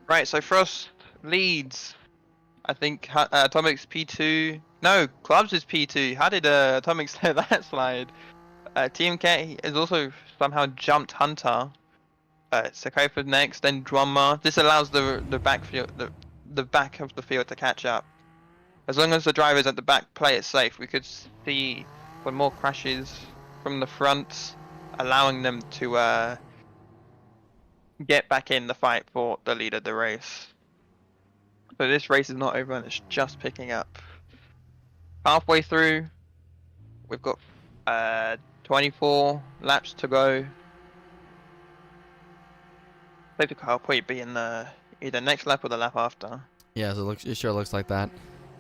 S3: Right, so Frost leads. I think Atomic's P2. No, Clubs is P2. How did Atomics let that slide? TMK has also somehow jumped Hunter. Sakofa next, then Drummer. This allows the back of the field to catch up. As long as the drivers at the back play it safe, we could see some more crashes from the front, allowing them to get back in the fight for the lead of the race. So this race is not over and it's just picking up. Halfway through, we've got 24 laps to go. Safety car will probably be in the either next lap or the lap after.
S1: Yeah, so it sure looks like that.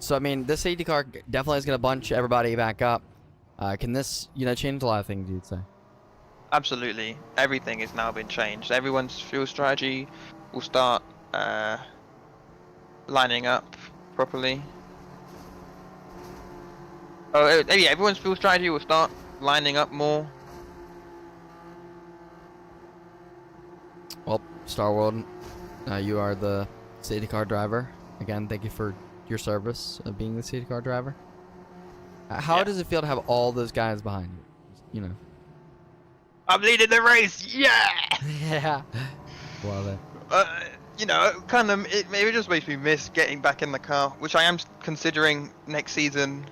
S1: So, I mean, this safety car definitely is going to bunch everybody back up. Can this, change a lot of things, you'd say?
S3: Absolutely. Everything has now been changed. Everyone's fuel strategy will start lining up properly. Oh, yeah, everyone's fuel strategy will start lining up more.
S1: Well, Star World, you are the safety car driver. Again, thank you for your service of being the safety car driver. How does it feel to have all those guys behind you?
S3: I'm leading the race. Yeah.
S1: Yeah. Love it.
S3: It just makes me miss getting back in the car, which I am considering next season.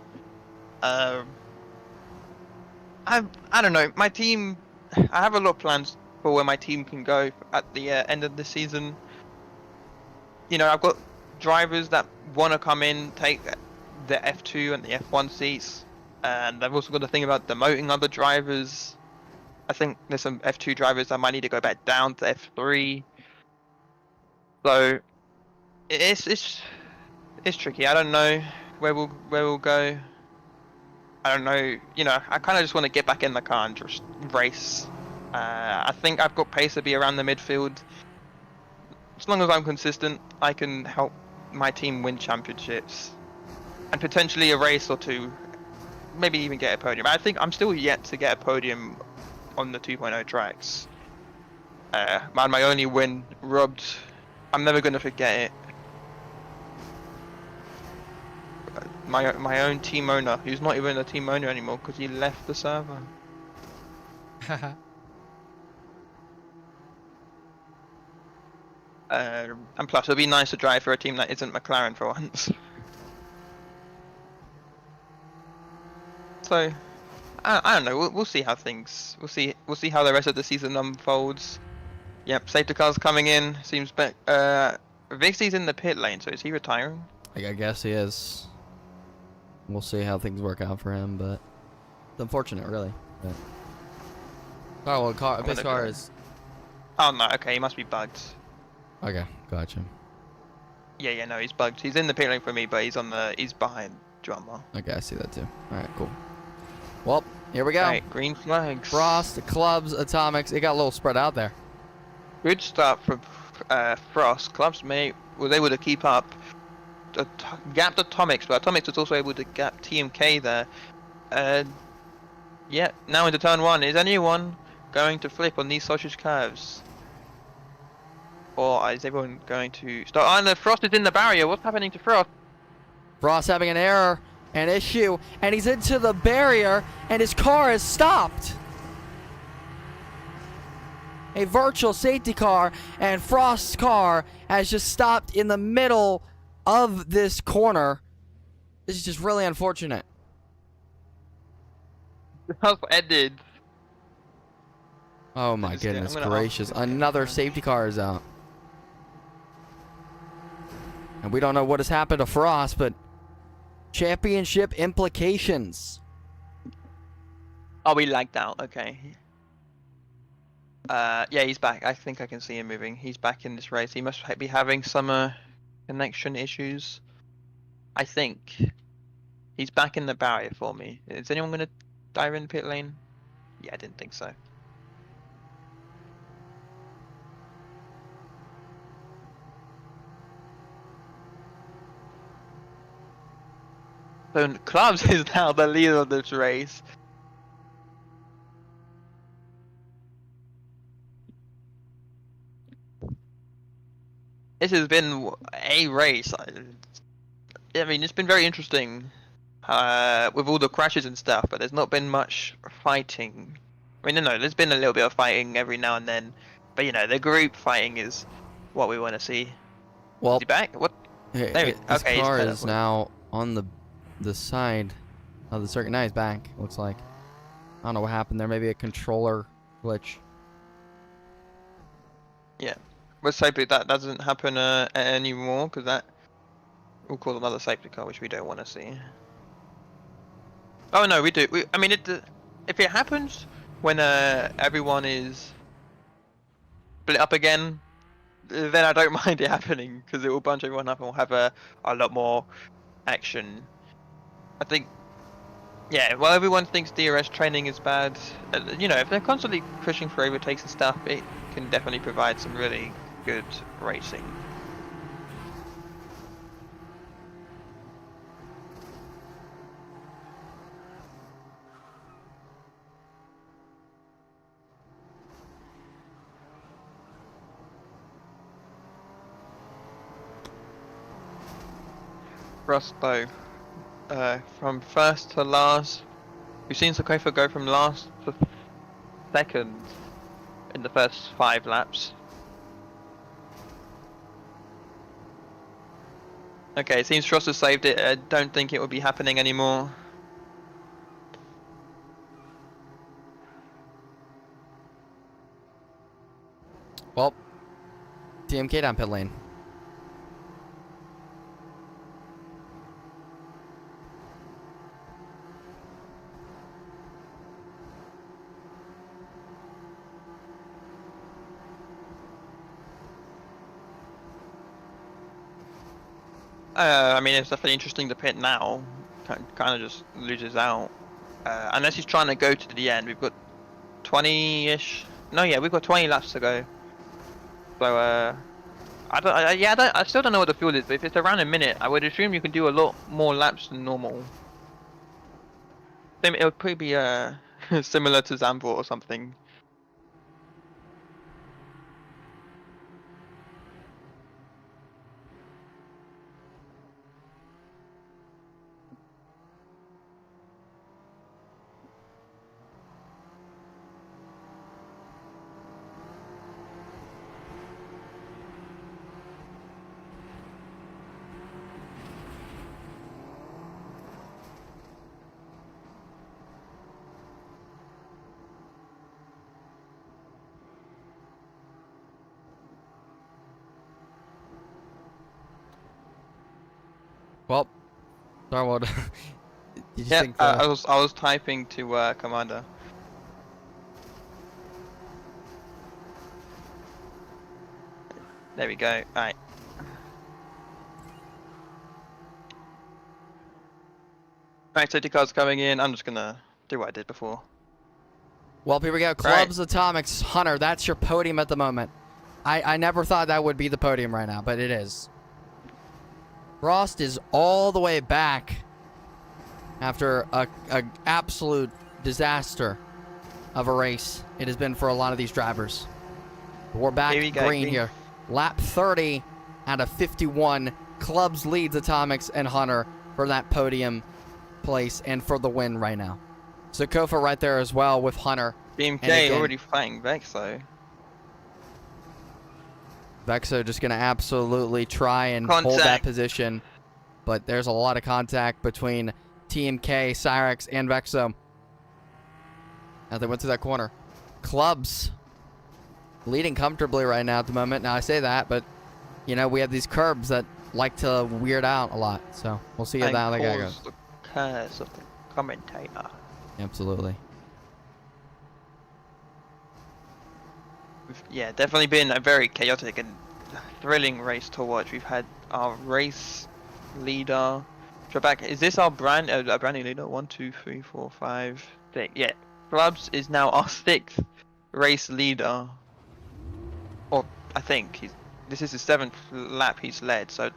S3: I don't know. My team, I have a lot of plans for where my team can go at the end of the season. I've got drivers that want to come in, take the F2 and the F1 seats, and I've also got to think about demoting other drivers. I think there's some F2 drivers that might need to go back down to F3. So it's tricky. I don't know where we'll go. I don't know. I kind of just want to get back in the car and just race. I think I've got pace to be around the midfield. As long as I'm consistent, I can help my team win championships and potentially a race or two, maybe even get a podium. I think I'm still yet to get a podium on the 2.0 tracks. My only win robbed. I'm never gonna forget it. My own team owner, who's not even a team owner anymore because he left the server. And plus, it'll be nice to drive for a team that isn't McLaren for once. So, I don't know. We'll see how things. We'll see how the rest of the season unfolds. Yep, safety car's coming in. Seems Vixie's in the pit lane, so is he retiring?
S1: I guess he is. We'll see how things work out for him, but it's unfortunate, really. But... Oh well, this car is.
S3: Oh no, okay, he must be bugged.
S1: Okay, gotcha.
S3: Yeah, no, he's bugged. He's in the pit lane for me, but he's behind Drummer.
S1: Okay, I see that too. Alright, cool. Well, here we go.
S3: Right, green flags.
S1: Frost, Clubs, Atomics. It got a little spread out there.
S3: Good start from Frost. Clubs was able to keep up. Gapped Atomics, but Atomics was also able to gap TMK there. Yeah, now into turn one. Is anyone going to flip on these sausage curves? Or is everyone going to start? Oh, no, Frost is in the barrier. What's happening to Frost?
S1: Frost having an error, an issue, and he's into the barrier, and his car is stopped. A virtual safety car, and Frost's car has just stopped in the middle of this corner. This is just really unfortunate.
S3: The house ended.
S1: Oh my
S3: I'm
S1: goodness
S3: gonna
S1: gracious.
S3: ask-
S1: Another safety car is out. And we don't know what has happened to Frost, but championship implications.
S3: Oh, we lagged out. Okay. Yeah, he's back. I think I can see him moving. He's back in this race. He must be having some connection issues. I think he's back in the barrier for me. Is anyone gonna dive in the pit lane? Yeah, I didn't think so. So Clubs is now the leader of this race. This has been a race. I mean, it's been very interesting with all the crashes and stuff, but there's not been much fighting. I mean, no, there's been a little bit of fighting every now and then, but you know, the group fighting is what we want to see.
S1: Well,
S3: Is he back? What? There
S1: his
S3: okay, he's
S1: car
S3: tied
S1: is
S3: up.
S1: now on the side of the circuit. Now he's back, looks like. I don't know what happened there. Maybe a controller glitch.
S3: Yeah. Let's hope that doesn't happen anymore, because that will cause another safety car, which we don't want to see. Oh no, we do. I mean, if it happens when everyone is split up again, then I don't mind it happening, because it will bunch everyone up and we'll have a lot more action. I think, yeah, while everyone thinks DRS training is bad, you know, if they're constantly pushing for overtakes and stuff, it can definitely provide some really good racing. Rust though, from first to last, we've seen Sokofa go from last to second in the first 5 laps. Okay, it seems Frost has saved it. I don't think it will be happening anymore.
S1: Well, TMK down pit lane.
S3: I mean, it's definitely interesting to pit now. Kind of just loses out. Unless he's trying to go to the end. We've got 20-ish. No, yeah, we've got 20 laps to go. So, I still don't know what the fuel is, but if it's around a minute, I would assume you can do a lot more laps than normal. It would probably be similar to Zambor or something.
S1: Well, Starwood. Did you
S3: Yeah,
S1: think
S3: I was typing to Commander. There we go. Alright. Alright, safety car's coming in. I'm just gonna do what I did before.
S1: Well, here we go. Clubs, Atomics, Hunter. That's your podium at the moment. I never thought that would be the podium right now, but it is. Frost is all the way back after a absolute disaster of a race it has been for a lot of these drivers. We're back green here. Lap 30 out of 51. Clubs leads Atomics and Hunter for that podium place and for the win right now. Sokofa right there as well with Hunter.
S3: BMK already fighting Vexo.
S1: Vexo just going to absolutely try and hold that position. But there's a lot of contact between TMK, Cyrex, and Vexo as they went through that corner. Clubs leading comfortably right now at the moment. Now I say that, but you know we have these curbs that like to weird out a lot. So we'll see how that guy goes.
S3: The curse of the commentator.
S1: Absolutely.
S3: Yeah, definitely been a very chaotic and thrilling race to watch. We've had our race leader. Trebek, is this our brand new leader? 1, 2, 3, 4, 5, 6. Yeah, Clubs is now our 6th race leader. Or I think this is the 7th lap he's led. So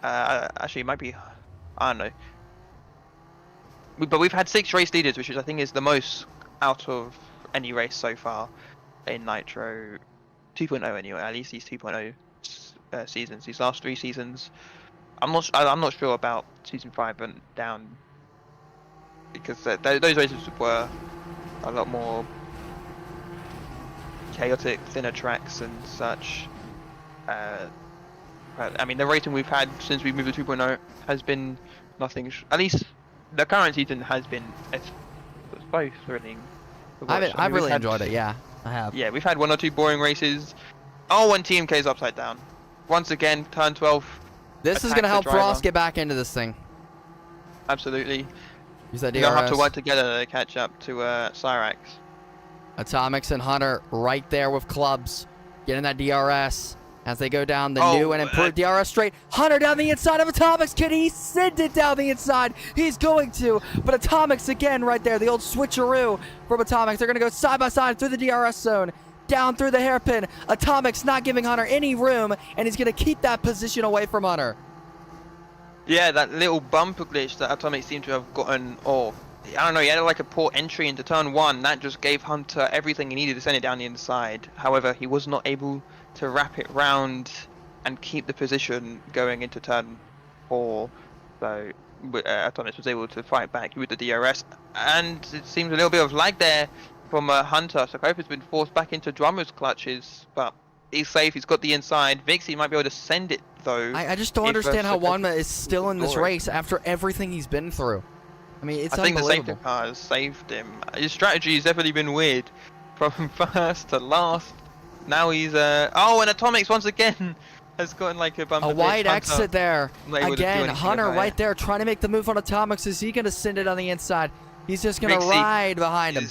S3: actually, it might be. I don't know. But we've had 6 race leaders, which is I think is the most out of any race so far in Nitro 2.0 anyway. At least these 2.0 seasons, these last 3 seasons. I'm not sure about season 5 and down because those races were a lot more chaotic, thinner tracks and such. I mean, the racing we've had since we moved to 2.0 has been nothing. At least the current season has been so thrilling.
S1: I've really enjoyed it. Yeah, I have.
S3: Yeah, we've had 1 or 2 boring races. Oh, and TMK's upside down. Once again, turn 12.
S1: This is going to help Frost get back into this thing.
S3: Absolutely.
S1: Use that
S3: We
S1: DRS.
S3: don't have to work together to catch up to Cyrax.
S1: Atomics and Hunter right there with Clubs. Getting that DRS as they go down the new and improved DRS straight. Hunter down the inside of Atomics. Can he send it down the inside? He's going to. But Atomics again right there. The old switcheroo from Atomics. They're going to go side by side through the DRS zone. Down through the hairpin. Atomics not giving Hunter any room, and he's going to keep that position away from Hunter.
S3: Yeah, that little bumper glitch that Atomics seemed to have gotten, or I don't know, he had like a poor entry into turn 1. That just gave Hunter everything he needed to send it down the inside. However, he was not able to wrap it round and keep the position going into turn 4. So Atomics was able to fight back with the DRS, and it seems a little bit of lag there from Hunter. So Kopa's been forced back into Drummer's clutches, but he's safe. He's got the inside. Vixie might be able to send it though.
S1: I just don't understand how Wanma is still in this race after everything he's been through. I mean, it's unbelievable.
S3: I think the safety car has saved him. His strategy has definitely been weird, from first to last. Now he's oh, and Atomics once again has gotten like a bump.
S1: A wide exit there. Again, Hunter right there trying to make the move on Atomics. Is he going to send it on the inside? He's just going to ride behind him.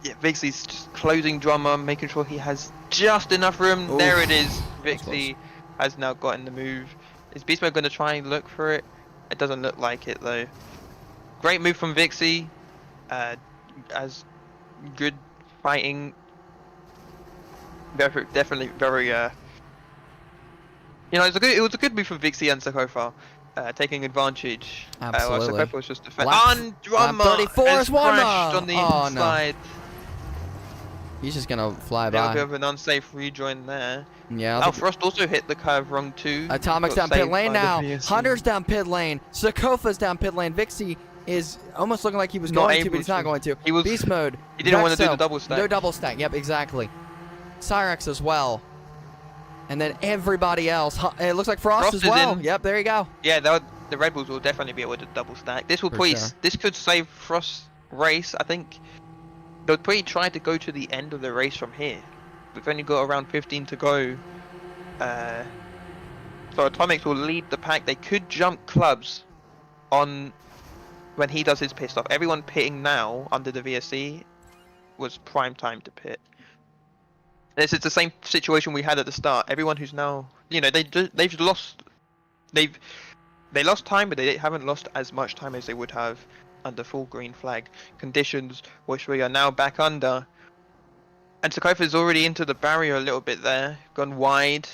S3: Yeah, Vixie's just closing Drummer, making sure he has just enough room. Oof. There it is. Vixie has now gotten the move. Is Beast Mode going to try and look for it? It doesn't look like it though. Great move from Vixie. As good fighting. Definitely very. You know, it was a good move from Vixie and Sokofa. Taking advantage.
S1: Absolutely.
S3: Sokofa was just defending. On Drummer
S1: 34
S3: has
S1: is one
S3: crashed on the inside.
S1: No. He's just gonna fly
S3: A
S1: by.
S3: little bit of an unsafe rejoin there.
S1: Yeah.
S3: Oh, Frost also hit the curve wrong too.
S1: Atomics down pit lane now. Hunter's down pit lane. Sokofa's down pit lane. Vixie is almost looking like he was going to, but he's not going to.
S3: He was
S1: Beast Mode.
S3: He didn't want to do the double stack.
S1: No double stack. Yep, exactly. Cyrax as well. And then everybody else. It looks like Frost as well. Yep, there you go.
S3: Yeah, the Red Bulls will definitely be able to double stack. This will this could save Frost's race. I think they'll probably try to go to the end of the race from here. We've only got around 15 to go. So Atomics will lead the pack. They could jump Clubs on when he does his pit stop. Everyone pitting now under the VSC was prime time to pit. This is the same situation we had at the start. Everyone who's now, you know, they've lost time, but they haven't lost as much time as they would have under full green flag conditions, which we are now back under. And Sokofa's already into the barrier a little bit there, gone wide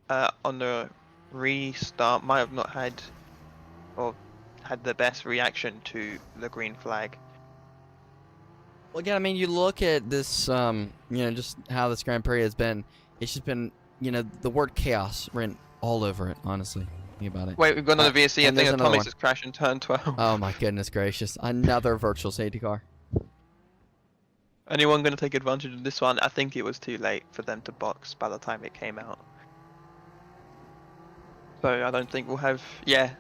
S3: on the restart. Might have not had or had the best reaction to the green flag.
S1: Well, again, I mean, you look at this, you know, just how this Grand Prix has been. It's just been, you know, the word chaos written all over it, honestly. Think about it.
S3: Wait, we've got another VSC. I think Atomics has crashed in turn 12.
S1: Oh, my goodness gracious. Another virtual safety car.
S3: Anyone going to take advantage of this one? I think it was too late for them to box by the time it came out. So I don't think we'll have... Yeah,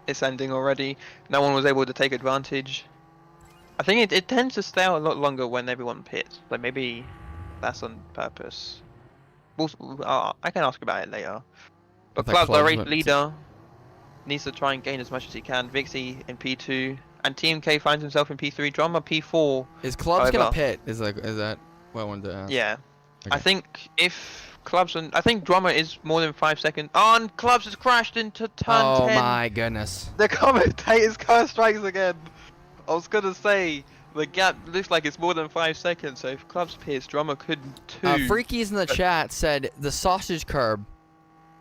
S3: it's ending already. No one was able to take advantage. I think it tends to stay out a lot longer when everyone pits. Like maybe that's on purpose. I can ask about it later. But
S1: thought
S3: Club's the
S1: Clubs
S3: race
S1: went-
S3: leader. Needs to try and gain as much as he can. Vixie in P2. And TMK finds himself in P3. Drama P4.
S1: Is Clubs gonna
S3: However-
S1: pit? Is that what I wanted to ask?
S3: Yeah. I
S1: Okay.
S3: think if Clubs and I think Drama is more than 5 seconds. Oh, and Clubs has crashed into turn
S1: Oh
S3: 10.
S1: my goodness.
S3: The commentator's car strikes again. I was gonna say the gap looks like it's more than 5 seconds. So if Clubs pierce, Drama could too.
S1: Freakies in the chat said the sausage curb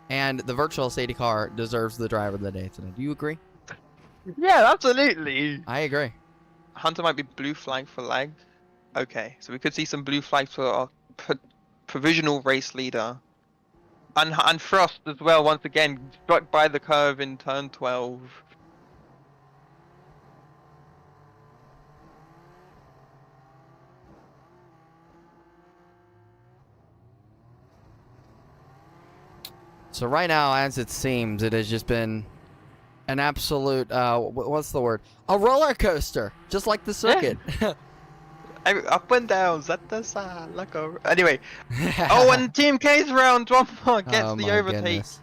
S1: and the virtual safety car deserves the driver of the day today. Do you agree?
S3: Yeah, absolutely.
S1: I agree.
S3: Hunter might be blue flag for lag. Okay, so we could see some blue flags for our provisional race leader. And Frost as well, once again, struck by the curve in turn 12.
S1: So right now, as it seems, it has just been an absolute, what's the word? A roller coaster, just like the circuit.
S3: Up and down, like a... Anyway, oh, and Team K's round, Drama gets
S1: Oh
S3: the
S1: my
S3: overtake.
S1: goodness.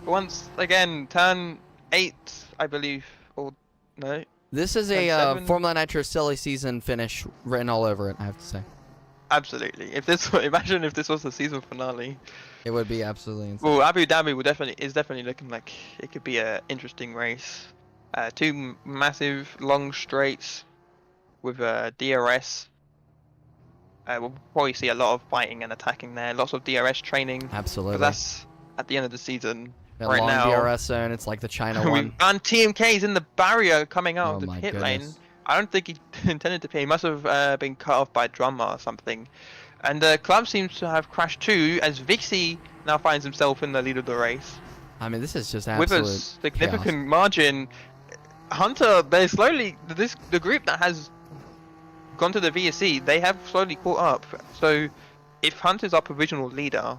S3: Once again, turn 8, I believe. Or, no?
S1: This is
S3: And
S1: a
S3: 7.
S1: Formula Nitro silly season finish written all over it, I have to say.
S3: Absolutely. If this, imagine if this was the season finale.
S1: It would be absolutely insane.
S3: Well, Abu Dhabi is definitely looking like it could be a interesting race. Two massive long straights with DRS. We'll probably see a lot of fighting and attacking there. Lots of DRS training.
S1: Absolutely.
S3: But that's at the end of the season.
S1: That
S3: right
S1: long
S3: now,
S1: DRS zone, it's like the China one.
S3: and TMK's in the barrier coming out
S1: Oh
S3: of the
S1: my
S3: pit
S1: goodness.
S3: lane. I don't think he intended to pit. He must have been cut off by Drummer or something. And Club seems to have crashed too, as Vixie now finds himself in the lead of the race.
S1: I mean, this is just
S3: With
S1: absolute
S3: a significant
S1: chaos.
S3: margin. Hunter, they slowly, the group that has gone to the VSC, they have slowly caught up. So if Hunter's our provisional leader,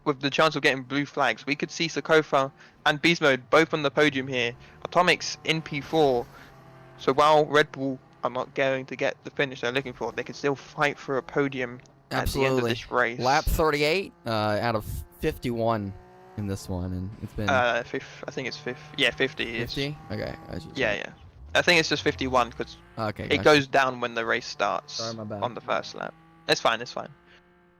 S3: with the chance of getting blue flags, we could see Sokofa and Beast Mode both on the podium here. Atomics in P4. So while Red Bull are not going to get the finish they're looking for, they can still fight for a podium at the end of
S1: Absolutely.
S3: this race.
S1: Lap 38 out of 51 in this one, and it's been
S3: Fifth, I think it's fifth. Yeah, 50 is.
S1: 50. Okay.
S3: Yeah. I think it's just 51 because
S1: Okay.
S3: it
S1: gotcha.
S3: goes down when the race starts.
S1: Sorry, my bad.
S3: On the first lap. It's fine.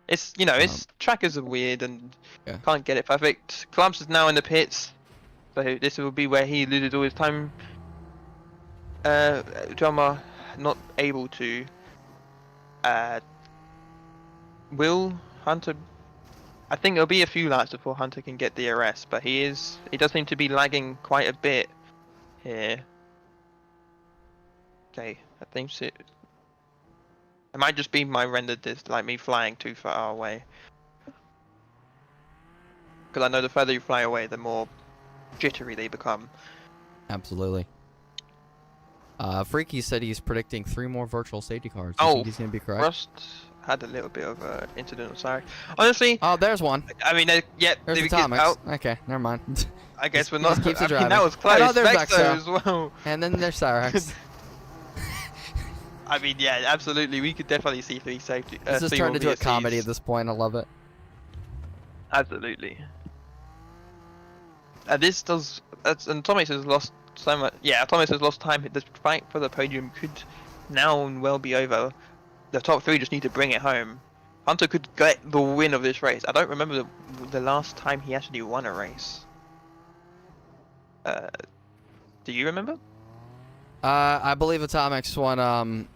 S3: It's it's trackers are weird and
S1: Yeah.
S3: can't get it perfect. Clubs is now in the pits, so this will be where he loses all his time. Drummer not able to. Will Hunter? I think it'll be a few laps before Hunter can get the DRS, but he does seem to be lagging quite a bit here. Okay, I think it might just be my rendered like me flying too far away. Because I know the further you fly away, the more jittery they become.
S1: Absolutely. Freaky said he's predicting 3 more virtual safety cars. Do you think he's gonna be correct?
S3: Rust had a little bit of an incident. Sorry. Honestly,
S1: Oh, there's one.
S3: I mean, yeah,
S1: There's
S3: we get
S1: Atomics.
S3: out.
S1: Okay, never mind.
S3: I guess we're
S1: He
S3: not.
S1: just keeps it
S3: I mean,
S1: driving.
S3: that was
S1: Oh,
S3: close.
S1: no, there's
S3: Vexo
S1: Vexo.
S3: as well.
S1: And then there's Cyrax.
S3: I mean, yeah, absolutely. We could definitely see 3 safety.
S1: This has
S3: 3
S1: turned
S3: more
S1: into a
S3: VSCs.
S1: comedy at this point. I love it.
S3: Absolutely. This does. And Thomas has lost so much. Yeah, Thomas has lost time. The fight for the podium could now well be over. The top 3 just need to bring it home. Hunter could get the win of this race. I don't remember the last time he actually won a race. Do you remember?
S1: I believe Atomics won.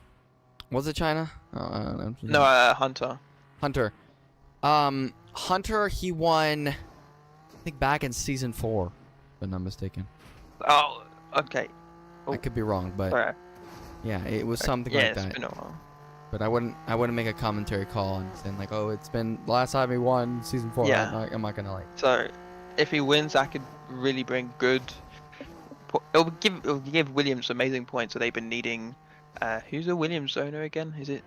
S1: Was it China? Oh, I don't know.
S3: No, Hunter.
S1: Hunter. Hunter, he won, I think, back in season 4, if I'm not mistaken.
S3: Oh, okay.
S1: I could be wrong, but
S3: Sorry.
S1: yeah, it was something
S3: Yeah,
S1: like
S3: it's
S1: that.
S3: been a while.
S1: But I wouldn't make a commentary call and saying like, oh, it's been the last time he won season 4.
S3: Yeah.
S1: I'm not gonna like.
S3: So, if he wins, that could really bring good. It'll give Williams amazing points that they've been needing. Who's a Williams owner again? Is it?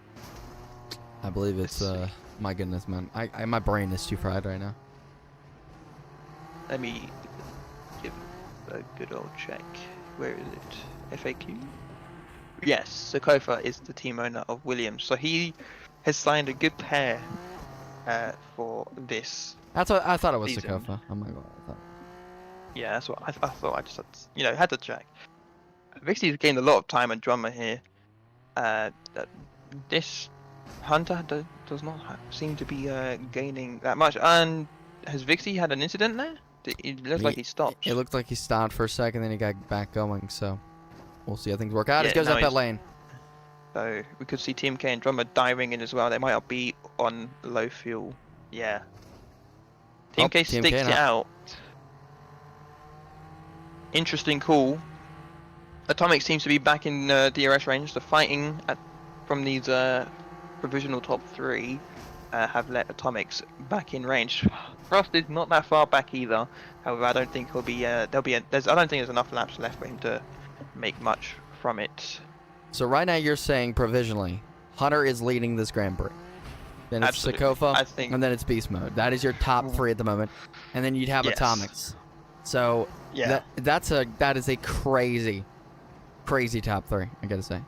S1: I believe it's
S3: Let's see.
S1: my goodness, man. My brain is too fried right now.
S3: Let me give a good old check. Where is it? FAQ. Yes, Sokofa is the team owner of Williams, so he has signed a good pair for this.
S1: That's what I thought it was
S3: Season.
S1: Sakofa. Oh my god.
S3: Yeah, that's what I thought. I just had had to check. Vixie's gained a lot of time and drummer here. This Hunter does not seem to be gaining that much. And has Vixie had an incident there? It looks like he stopped.
S1: It looked like he stopped for a second, then he got back going. So we'll see how things work out.
S3: Yeah,
S1: he goes
S3: now
S1: up that
S3: he's-
S1: lane.
S3: So we could see TMK and drummer diving in as well. They might not be on low fuel. Yeah. TMK
S1: TMK
S3: sticks it
S1: not.
S3: out. Interesting call. Atomic seems to be back in DRS range. The fighting from these provisional top 3 have let Atomics back in range. Frost is not that far back either. However, I don't think he'll be. I don't think there's enough laps left for him to make much from it.
S1: So right now you're saying provisionally, Hunter is leading this Grand Prix. Then it's
S3: Absolutely.
S1: Sakofa,
S3: I think.
S1: and then it's Beast Mode. That is your top 3 at the moment. And then you'd have
S3: Yes.
S1: Atomics. So
S3: Yeah.
S1: that is a crazy top 3, I gotta say.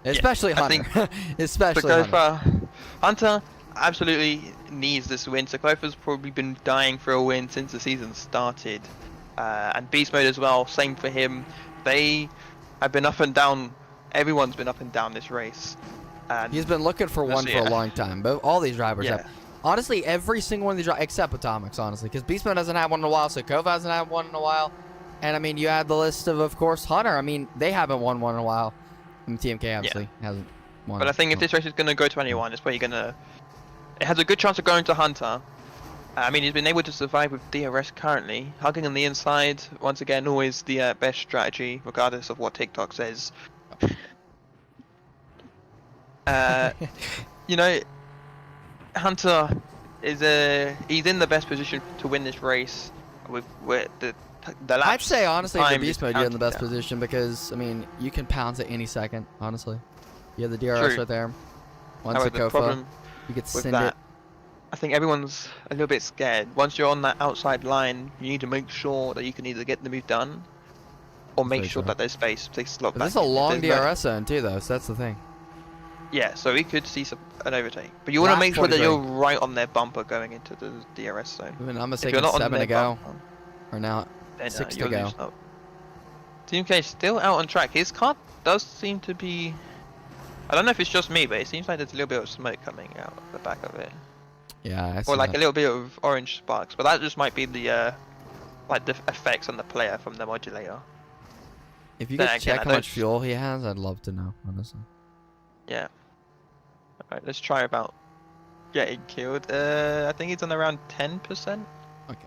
S1: Especially
S3: I think
S1: Hunter. Especially Hunter.
S3: Sakofa, Hunter absolutely needs this win. Sakofa's probably been dying for a win since the season started, and Beast Mode as well. Same for him. They have been up and down. Everyone's been up and down this race. And
S1: He's been looking for one for a long time, but all these drivers have. Honestly, every single one of these drivers, except Atomics, honestly, because Beast Mode hasn't had one in a while, Sakofa hasn't had one in a while, and I mean, you add the list of course, Hunter. I mean, they haven't won one in a while. I mean, TMK obviously hasn't won.
S3: But I think if this race is going to go to anyone, it's probably going to. It has a good chance of going to Hunter. I mean, he's been able to survive with DRS currently. Hugging on the inside, once again, always the best strategy, regardless of what TikTok says. You know, Hunter is he's in the best position to win this race with the laps.
S1: I'd say honestly, for
S3: time
S1: Beast
S3: is
S1: Mode, you're in the
S3: counting
S1: best
S3: down.
S1: position because I mean, you can pounce at any second. Honestly, you have the DRS
S3: True.
S1: right there. One
S3: However, the
S1: Sakofa,
S3: problem
S1: you could
S3: with
S1: send
S3: that,
S1: it.
S3: I think everyone's a little bit scared. Once you're on that outside line, you need to make sure that you can either get the move done, or make
S1: Very
S3: sure
S1: true.
S3: that there's space to slot
S1: But
S3: back
S1: this is a
S3: in. If
S1: long
S3: there's no-
S1: DRS zone too, though. So that's the thing.
S3: Yeah, so we could see an overtake. But you want to
S1: Lap
S3: make sure that
S1: 43.
S3: you're right on their bumper going into the DRS zone.
S1: Even I'm
S3: If you're
S1: mistaken,
S3: not on
S1: 7
S3: their
S1: to go,
S3: bumper,
S1: or now
S3: then
S1: 6 to
S3: you're
S1: go.
S3: losing out. Team K still out on track. His car does seem to be. I don't know if it's just me, but it seems like there's a little bit of smoke coming out the back of it,
S1: Yeah, I see
S3: or like
S1: that.
S3: a little bit of orange sparks. But that just might be the like the effects on the player from the modulator.
S1: If you
S3: then
S1: could
S3: again,
S1: check
S3: I
S1: how
S3: don't-
S1: much fuel he has, I'd love to know, honestly.
S3: Yeah. Alright, let's try about getting killed. I think it's on around 10%.
S1: Okay.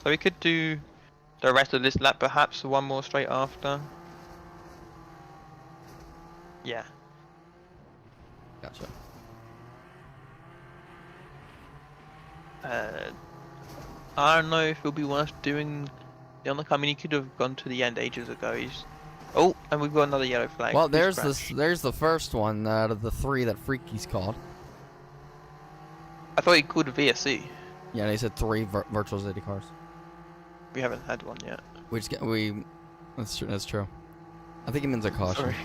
S3: So we could do the rest of this lap, perhaps one more straight after. Yeah.
S1: Gotcha.
S3: I don't know if it'll be worth doing the undercut. I mean, he could have gone to the end ages ago. Oh, and we've got another yellow flag.
S1: Well,
S3: Please
S1: there's
S3: crash.
S1: there's the first one out of the 3 that Freaky's called.
S3: I thought he called a VSC.
S1: Yeah, they said 3 virtual city cars.
S3: We haven't had one yet.
S1: That's true. That's true. I think he means a caution.
S3: Sorry.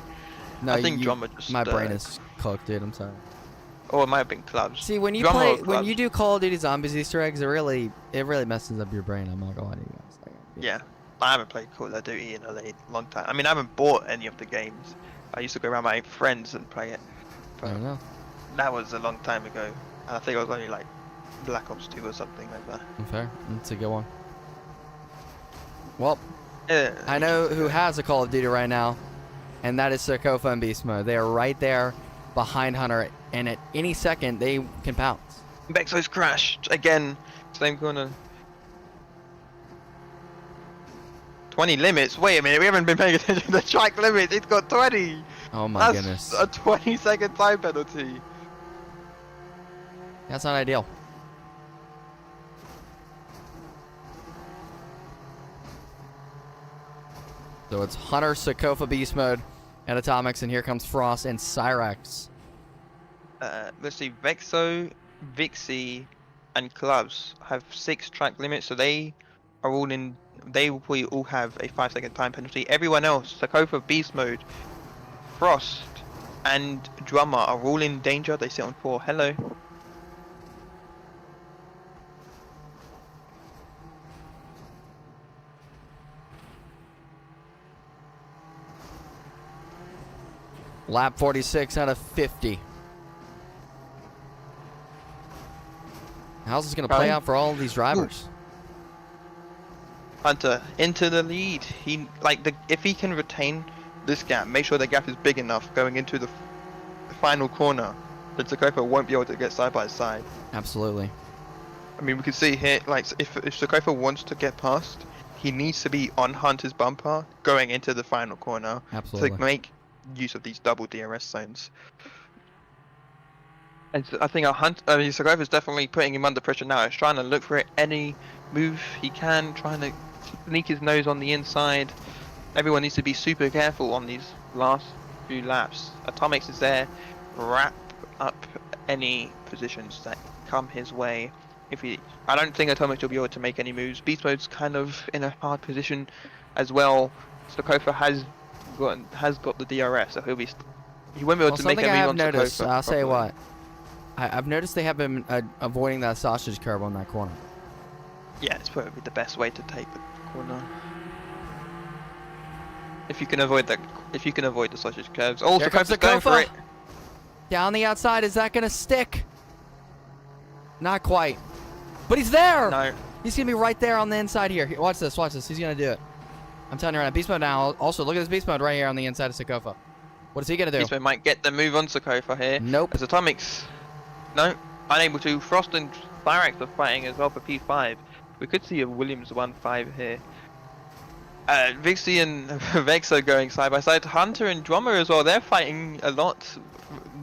S1: No,
S3: I think drummer just.
S1: my brain is cooked, dude. I'm sorry.
S3: Oh, it might have been clubs.
S1: See, when you
S3: Drummer or
S1: when
S3: clubs?
S1: you do Call of Duty Zombies Easter eggs, it really messes up your brain. I'm not gonna lie to you guys.
S3: Yeah. I haven't played Call of Duty in a long time. I mean, I haven't bought any of the games. I used to go around my friends and play it.
S1: I don't know.
S3: That was a long time ago. And I think it was only like Black Ops 2 or something like that.
S1: Fair. That's a good one. Well,
S3: Yeah.
S1: I know who has a Call of Duty right now, and that is Sakofa and Beast Mode. They are right there behind Hunter, and at any second they can pounce.
S3: Bexo's crashed again. Same corner. 20 limits. Wait a minute, we haven't been paying attention to the track limit. It's got 20.
S1: Oh my
S3: That's
S1: goodness.
S3: a 20-second time penalty.
S1: That's not ideal. So it's Hunter, Sakofa, Beast Mode, and Atomics, and here comes Frost and Cyrex.
S3: Let's see. Vexo, Vixie, and Clubs have 6 track limits, so they are all in. They will probably all have a 5-second time penalty. Everyone else, Sakofa, Beast Mode, Frost, and Drummer are all in danger. They sit on 4. Hello.
S1: Lap 46 out of 50. How's this going to play out for all of these drivers?
S3: Hunter into the lead. If he can retain this gap, make sure the gap is big enough going into the final corner, then Sokofa won't be able to get side by side.
S1: Absolutely.
S3: I mean, we can see here, like, if Sokofa wants to get past, he needs to be on Hunter's bumper going into the final corner.
S1: Absolutely.
S3: To make use of these double DRS zones. And so I think Sokofa is definitely putting him under pressure now. He's trying to look for any move he can, trying to sneak his nose on the inside. Everyone needs to be super careful on these last few laps. Atomics is there, wrap up any positions that come his way. I don't think Atomics will be able to make any moves. Beast Mode's kind of in a hard position as well. Sokofa has got the DRS, so he won't be able to make a move on Sokofa.
S1: Something I have noticed, I'll say
S3: properly.
S1: what. I've noticed they have been avoiding that sausage curve on that corner.
S3: Yeah, it's probably the best way to take the corner. If you can avoid the sausage curves. Oh,
S1: Here comes
S3: Sokofa's going for
S1: Sokofa.
S3: it.
S1: Down the outside, is that going to stick? Not quite. But he's there!
S3: No.
S1: He's going to be right there on the inside here. Watch this, He's going to do it. I'm telling you right now, Beast Mode now. Also, look at this Beast Mode right here on the inside of Sokofa. What is he going to do?
S3: Beast Mode might get the move on Sokofa here.
S1: Nope.
S3: As Atomics, no, unable to. Frost and Thyrax are fighting as well for P5. We could see a Williams 1-5 here. Vixie and Vex are going side by side. Hunter and Drummer as well. They're fighting a lot.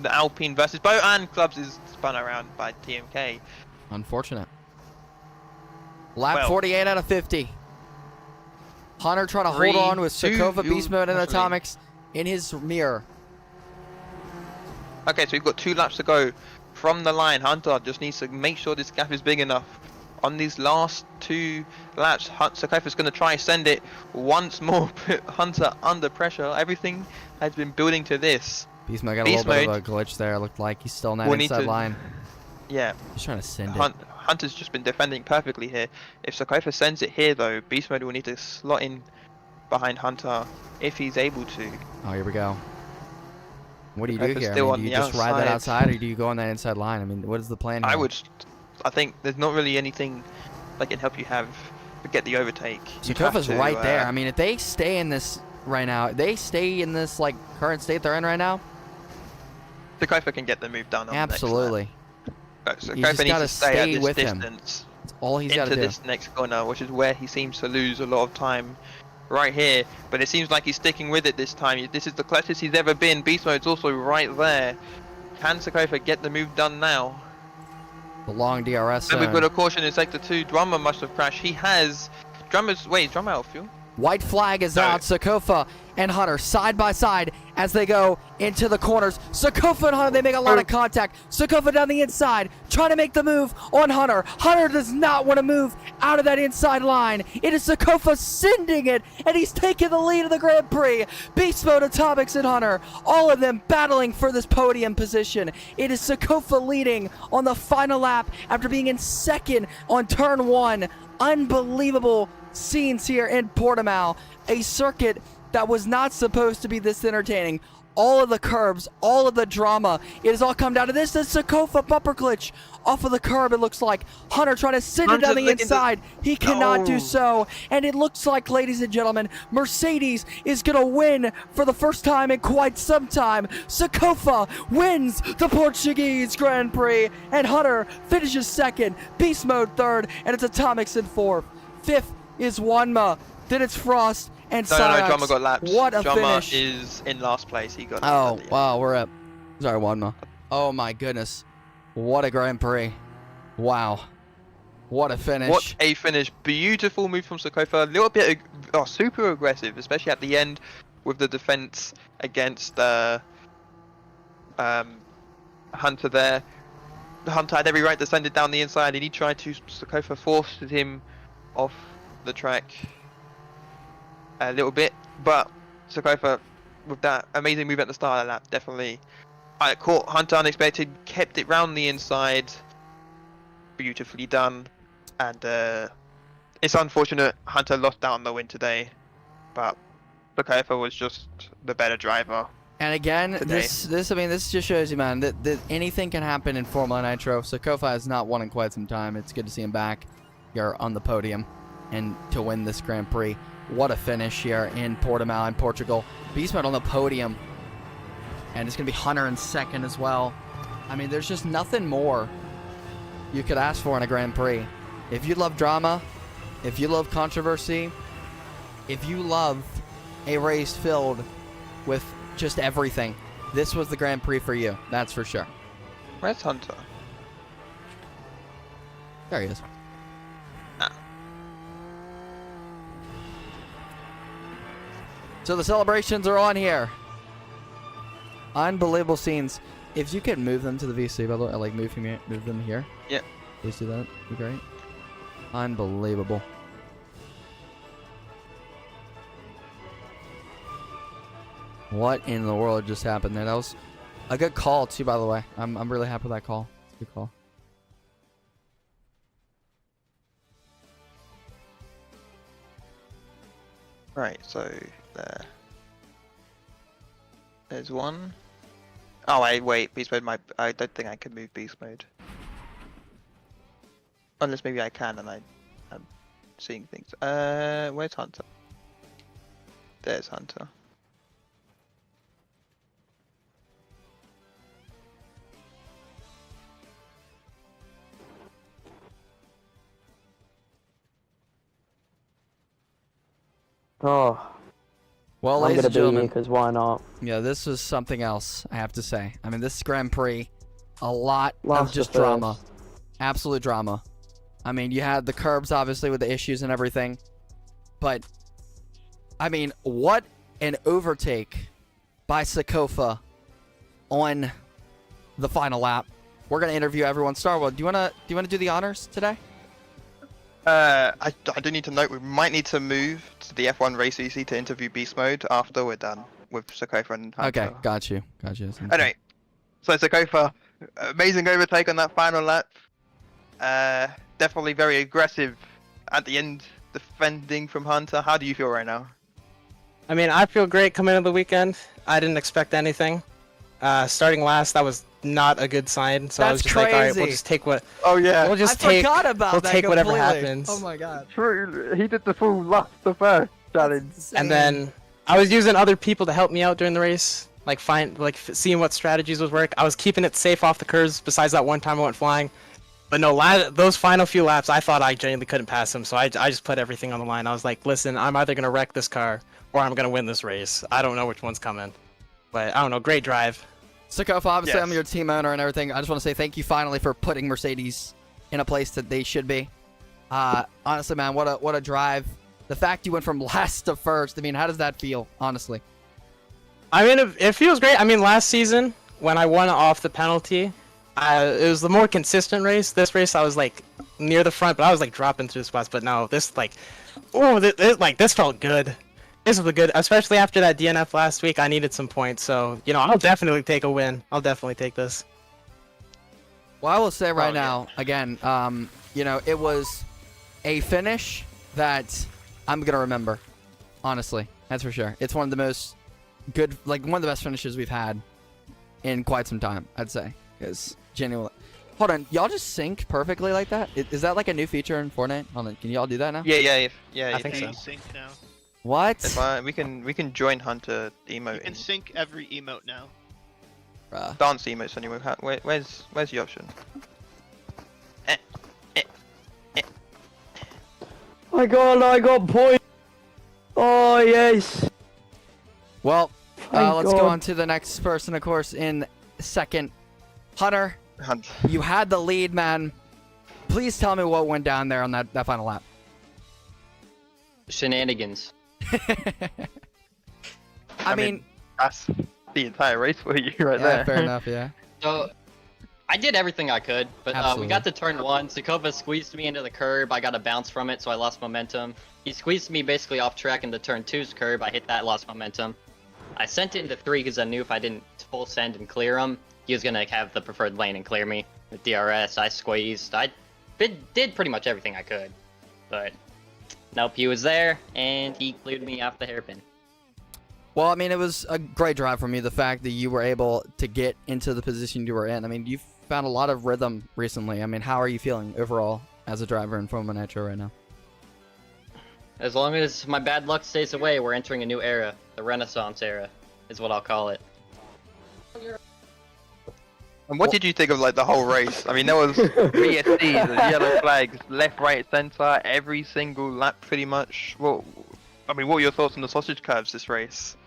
S3: The Alpine versus Bo, and Clubs is spun around by TMK.
S1: Unfortunate. Lap
S3: Well,
S1: 48 out of 50. Hunter trying to hold on with Sokofa, Beast Mode, and Atomics in his mirror.
S3: Okay, so we've got 2 laps to go from the line. Hunter just needs to make sure this gap is big enough. On these last 2 laps, Sokofa's going to try and send it once more, put Hunter under pressure. Everything has been building to this.
S1: Beast Mode got a little bit of a glitch there. Looked like he's still on that inside line.
S3: Yeah.
S1: He's trying to send it.
S3: Hunter's just been defending perfectly here. If Sokofa sends it here, though, Beast Mode will need to slot in behind Hunter if he's able to.
S1: Oh, here we go. What do you do
S3: Sokofa's
S1: here?
S3: still
S1: Do you just ride that outside, or do you go on that inside line? I mean, what is the plan here?
S3: I think there's not really anything that can help you to get the overtake.
S1: Sokofa's right there. I mean, if they stay in this right now, like current state they're in right now.
S3: Sokofa can get the move done. On
S1: Absolutely.
S3: The next lap.
S1: You just
S3: Sokofa needs
S1: gotta
S3: to stay at
S1: stay
S3: this
S1: with him.
S3: distance
S1: That's all he's got to
S3: into
S1: do.
S3: this next corner, which is where he seems to lose a lot of time. Right here, but it seems like he's sticking with it this time. This is the closest he's ever been. Beast Mode's also right there. Can Sokofa get the move done now?
S1: The long DRS
S3: And we've
S1: zone.
S3: got a caution in sector 2. Drummer must have crashed. He has. Is Drummer out of fuel?
S1: White flag is
S3: No.
S1: out. Sokofa and Hunter side by side as they go into the corners. Sokofa and Hunter, they make a lot of contact. Sokofa down the inside, trying to make the move on Hunter. Hunter does not want to move out of that inside line. It is Sokofa sending it, and he's taking the lead of the Grand Prix. Beast Mode, Atomics, and Hunter, all of them battling for this podium position. It is Sokofa leading on the final lap after being in second on turn 1. Unbelievable scenes here in Portimao, a circuit that was not supposed to be this entertaining. All of the curbs, all of the drama, it has all come down to this. The Sokofa bumper glitch off of the curb, it looks like. Hunter trying to send it down the inside. He cannot do so. And it looks like, ladies and gentlemen, Mercedes is going to win for the first time in quite some time. Sokofa wins the Portuguese Grand Prix, and Hunter finishes second. Beast Mode third, and it's Atomics in fourth. Fifth is Wanma. Then it's Frost and Cyrax.
S3: No, Drummer got laps.
S1: What a
S3: Drummer
S1: finish.
S3: is in last place. He got
S1: Oh,
S3: laps.
S1: wow, we're up. Sorry, Wanma. Oh, my goodness. What a Grand Prix. Wow. What a finish.
S3: What a finish. Beautiful move from Sokofa. A little bit super aggressive, especially at the end with the defense against Hunter there. Hunter had every right to send it down the inside, and he tried to. Sokofa forced him off the track a little bit, but Sokofa with that amazing move at the start of the lap, definitely. I caught Hunter unexpected, kept it round the inside, beautifully done, and it's unfortunate Hunter lost out on the win today, but Lukafa was just the better driver.
S1: And again,
S3: today.
S1: this just shows you, man, that anything can happen in Formula Nitro. So Kofi has not won in quite some time. It's good to see him back here on the podium and to win this Grand Prix. What a finish here in Portimao in Portugal. Beast Mode on the podium. And it's going to be Hunter in second as well. I mean, there's just nothing more you could ask for in a Grand Prix. If you love drama, if you love controversy, if you love a race filled with just everything, this was the Grand Prix for you. That's for sure.
S3: Where's Hunter?
S1: There he is.
S3: Ah.
S1: So the celebrations are on here. Unbelievable scenes. If you could move them to the VC, by the way, like move them here.
S3: Yeah.
S1: Please do that. Be great. Unbelievable. What in the world just happened there? That was a good call too, by the way. I'm really happy with that call. It's a good call.
S3: Right, so there's one. Oh, wait, beast mode might. I don't think I can move beast mode. Unless maybe I can, and I'm seeing things. Where's Hunter? There's Hunter.
S4: Oh,
S1: Well,
S4: I'm
S1: ladies
S4: gonna
S1: and
S4: be here
S1: gentlemen,
S4: because why not?
S1: yeah, this was something else, I have to say. I mean, this Grand Prix, a lot of
S4: Lost
S1: just
S4: the
S1: drama.
S4: first.
S1: Absolute drama. I mean, you had the curbs, obviously, with the issues and everything. But, I mean, what an overtake by Sakofa on the final lap. We're going to interview everyone. Starwood, do you want to do the honors today?
S3: I do need to note we might need to move to the F1 race EC to interview beast mode after we're done with Sakofa and Hunter.
S1: Okay, got you.
S3: Anyway, so Sakofa, amazing overtake on that final lap. Definitely very aggressive at the end, defending from Hunter. How do you feel right now?
S5: I mean, I feel great coming into the weekend. I didn't expect anything. Starting last, that was not a good sign. So I was
S1: That's
S5: just like, all right,
S1: crazy.
S5: we'll just take what.
S3: Oh yeah,
S5: We'll just
S1: I
S5: take.
S1: forgot about
S5: we'll
S1: that
S5: take whatever
S1: completely.
S5: happens.
S1: Oh my god.
S3: true. He did the full last the first challenge.
S5: And then I was using other people to help me out during the race, like seeing what strategies would work. I was keeping it safe off the curves. Besides that one time I went flying, but no, those final few laps, I thought I genuinely couldn't pass him. So I just put everything on the line. I was like, listen, I'm either gonna wreck this car or I'm gonna win this race. I don't know which one's coming, but I don't know. Great drive.
S1: Sakofa, obviously,
S3: Yes.
S1: I'm your team owner and everything. I just want to say thank you finally for putting Mercedes in a place that they should be. Honestly, man, what a drive. The fact you went from last to first, I mean, how does that feel, honestly?
S5: I mean, it feels great. I mean, last season when I won off the penalty, it was the more consistent race. This race, I was like near the front, but I was like dropping through spots. But no, this this felt good. This was good, especially after that DNF last week. I needed some points, so I'll definitely take a win. I'll definitely take this.
S1: Well, I will say right
S3: Oh, yeah.
S1: now, again, it was a finish that I'm going to remember, honestly. That's for sure. It's one of the most good, like one of the best finishes we've had in quite some time, I'd say. Because genuinely. Hold on, y'all just sync perfectly like that? Is that like a new feature in Fortnite? Hold on, can y'all do that now?
S3: Yeah.
S5: I think
S2: You
S5: so.
S2: sync now.
S1: What?
S3: We can join Hunter
S2: You
S3: emote
S2: can sync every emote now.
S1: Bruh.
S3: dance emotes anyway. Where's the option?
S4: I got points. Oh yes.
S1: Well,
S4: Thank
S1: let's go
S4: God.
S1: on to the next person, of course, in second. Hunter,
S3: Hunt.
S1: you had the lead, man. Please tell me what went down there on that final lap.
S6: Shenanigans.
S1: I mean,
S3: That's the entire race for you right
S1: yeah,
S3: there.
S1: fair enough, yeah.
S6: So, I did everything I could, but we
S1: Absolutely.
S6: got to turn one. Sakova squeezed me into the curb. I got a bounce from it, so I lost momentum. He squeezed me basically off track into turn two's curb. I hit that, lost momentum. I sent it into 3 because I knew if I didn't full send and clear him, he was gonna have the preferred lane and clear me. With DRS, I squeezed. I did pretty much everything I could, but nope, he was there and he cleared me off the hairpin.
S1: Well, I mean, it was a great drive from you. The fact that you were able to get into the position you were in. I mean, you've found a lot of rhythm recently. I mean, how are you feeling overall as a driver in Formula Nitro right now?
S6: As long as my bad luck stays away, we're entering a new era. The Renaissance era is what I'll call it.
S3: And what did you think of like the whole race? I mean, there was VSCs, the yellow flags, left, right, center, every single lap, pretty much. Well, I mean, what were your thoughts on the sausage curves this race?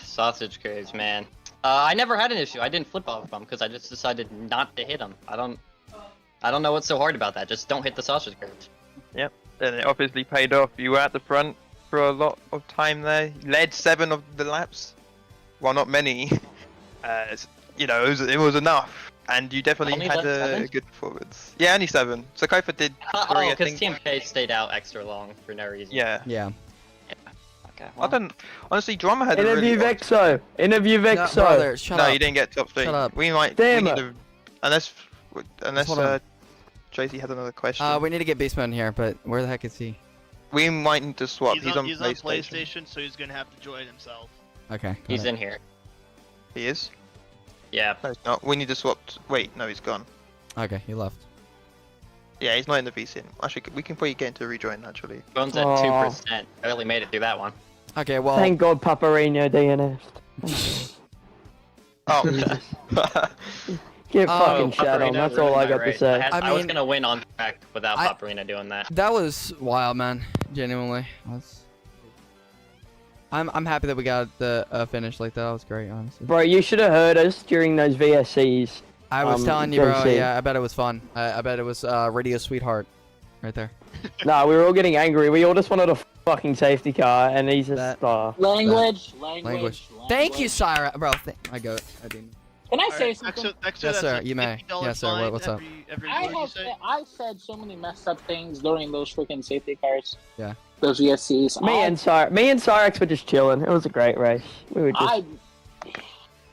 S6: Sausage curves, man. I never had an issue. I didn't flip off of them because I just decided not to hit them. I don't know what's so hard about that. Just don't hit the sausage curves.
S3: Yep, and it obviously paid off. You were at the front for a lot of time there. You led 7 of the laps. Well, not many. You know, it was enough, and you definitely
S6: Only
S3: had
S6: led
S3: a
S6: 7?
S3: good performance. Yeah, only 7. So Kofa did 3,
S6: Oh,
S3: I
S6: because
S3: think.
S6: TMK stayed out extra long for no reason.
S3: Yeah.
S1: Yeah.
S6: Okay.
S3: I don't. Honestly, Drama had a
S4: Interview
S3: really odd-
S4: Vexo. Interview
S1: No,
S4: Vexo.
S1: brother, shut
S3: No,
S1: up.
S3: you didn't get top 3.
S1: Shut up.
S3: We might.
S4: Damn
S3: we
S4: it.
S3: need to, unless
S1: Hold on.
S3: Tracy had another question.
S1: We need to get Beast Mode in here, but where the heck is he?
S3: We might need to swap. He's on
S2: he's
S3: PlayStation.
S2: on PlayStation, so he's gonna have to join himself.
S1: Okay.
S6: He's in here.
S3: He is.
S6: Yeah.
S3: No, he's not. We need to swap. Wait, no, he's gone.
S1: Okay, he left.
S3: Yeah, he's not in the VC. Actually, we can probably get into rejoin actually.
S6: Phone's at
S4: Aw.
S6: 2%. Barely made it through that one.
S1: Okay, well.
S4: Thank God Paparino DNF'd.
S3: Oh.
S4: Get
S1: Oh,
S4: fucking shat on.
S6: Paparino
S4: That's all
S6: ruined
S4: I
S6: my
S4: got to
S6: race.
S4: say.
S6: I was
S1: mean-
S6: gonna win on track without
S1: I-
S6: Paparino doing that.
S1: That was wild, man. Genuinely. I'm happy that we got the finish like that. That was great, honestly.
S4: Bro, you should have heard us during those VSCs.
S1: I was telling you, bro.
S4: JC.
S1: Yeah, I bet it was fun. I bet it was Radio Sweetheart, right there.
S4: Nah, we were all getting angry. We all just wanted a fucking safety car, and he's just.
S1: That-
S7: Language.
S1: Thank you, Syra, bro. I go. I didn't.
S7: Can I say
S2: Alright,
S7: something?
S2: Exo,
S1: Yes,
S2: that's
S1: sir,
S2: a
S1: you may.
S2: $50
S1: Yes, sir,
S2: fine
S1: what's up?
S2: Every
S7: I
S2: word you
S7: have
S2: say.
S7: I said so many messed up things during those freaking safety cars.
S1: Yeah.
S7: Those VSCs.
S4: Me and Cyrex were just chilling. It was a great race. We were just.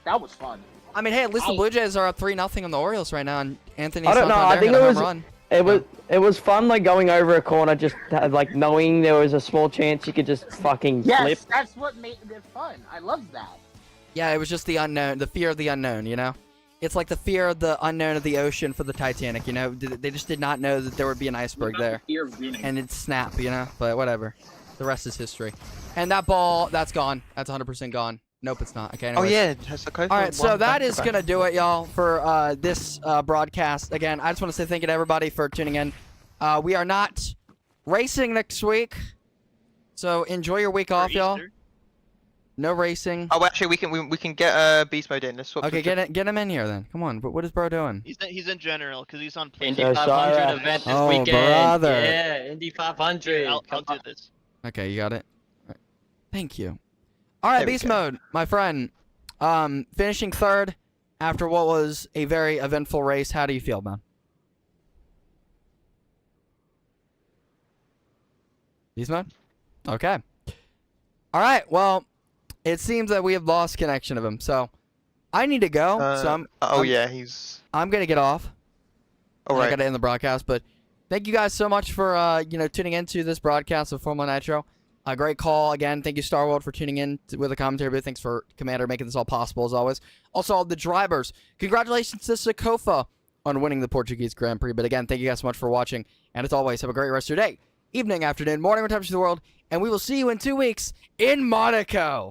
S7: That was fun.
S1: I mean, hey, at least the
S7: I-
S1: Blue Jays are up 3-0 on the Orioles right now, and Anthony
S4: I don't know, I
S1: Santander
S4: think
S1: hit a
S4: it
S1: home
S4: was-
S1: run.
S4: It was fun, like going over a corner, just like knowing there was a small chance you could just fucking
S7: Yes,
S4: flip.
S7: that's what made it fun. I love that.
S1: Yeah, it was just the unknown, the fear of the unknown, you know? It's like the fear of the unknown of the ocean for the Titanic, you know? They just did not know that there would be an iceberg there.
S7: Fear of winning.
S1: And it'd snap, you know? But whatever. The rest is history. And that ball, that's gone. That's 100% gone. Nope, it's not. Okay,
S3: Oh
S1: anyways.
S3: yeah, has the Kofa
S1: Alright, so
S3: won
S1: that is
S3: back-to-back?
S1: going to do it, y'all, for this broadcast. Again, I just want to say thank you to everybody for tuning in. We are not racing next week, so enjoy your week
S2: For
S1: off, y'all.
S2: Easter.
S1: No racing.
S3: Oh, actually, we can get beast mode in. Let's swap.
S1: Okay,
S3: to-
S1: get him in here then. Come on, but what is bro doing?
S2: He's in general because he's on
S6: Indy
S2: PlayStation.
S6: 500 event this
S1: Oh,
S6: weekend.
S1: brother.
S6: Yeah, Indy 500.
S2: I'll
S6: Come
S2: do
S6: on.
S2: this.
S1: Okay, you got it. Alright. Thank you. All right,
S3: There we
S1: beast
S3: go.
S1: mode, my friend. Finishing third after what was a very eventful race. How do you feel, man? Beast mode. Okay. All right. Well, it seems that we have lost connection of him. So I need to go. So
S3: oh
S1: I'm-
S3: yeah, he's.
S1: I'm gonna get off.
S3: All
S1: I
S3: right.
S1: gotta end the broadcast, but thank you guys so much for tuning into this broadcast of Formula Nitro. A great call again. Thank you, Star World, for tuning in with a commentary booth. Thanks for Commander making this all possible as always. Also, all the drivers. Congratulations to Sokofa on winning the Portuguese Grand Prix. But again, thank you guys so much for watching. And as always, have a great rest of your day, evening, afternoon, morning, whatever time to the world. And we will see you in 2 weeks in Monaco.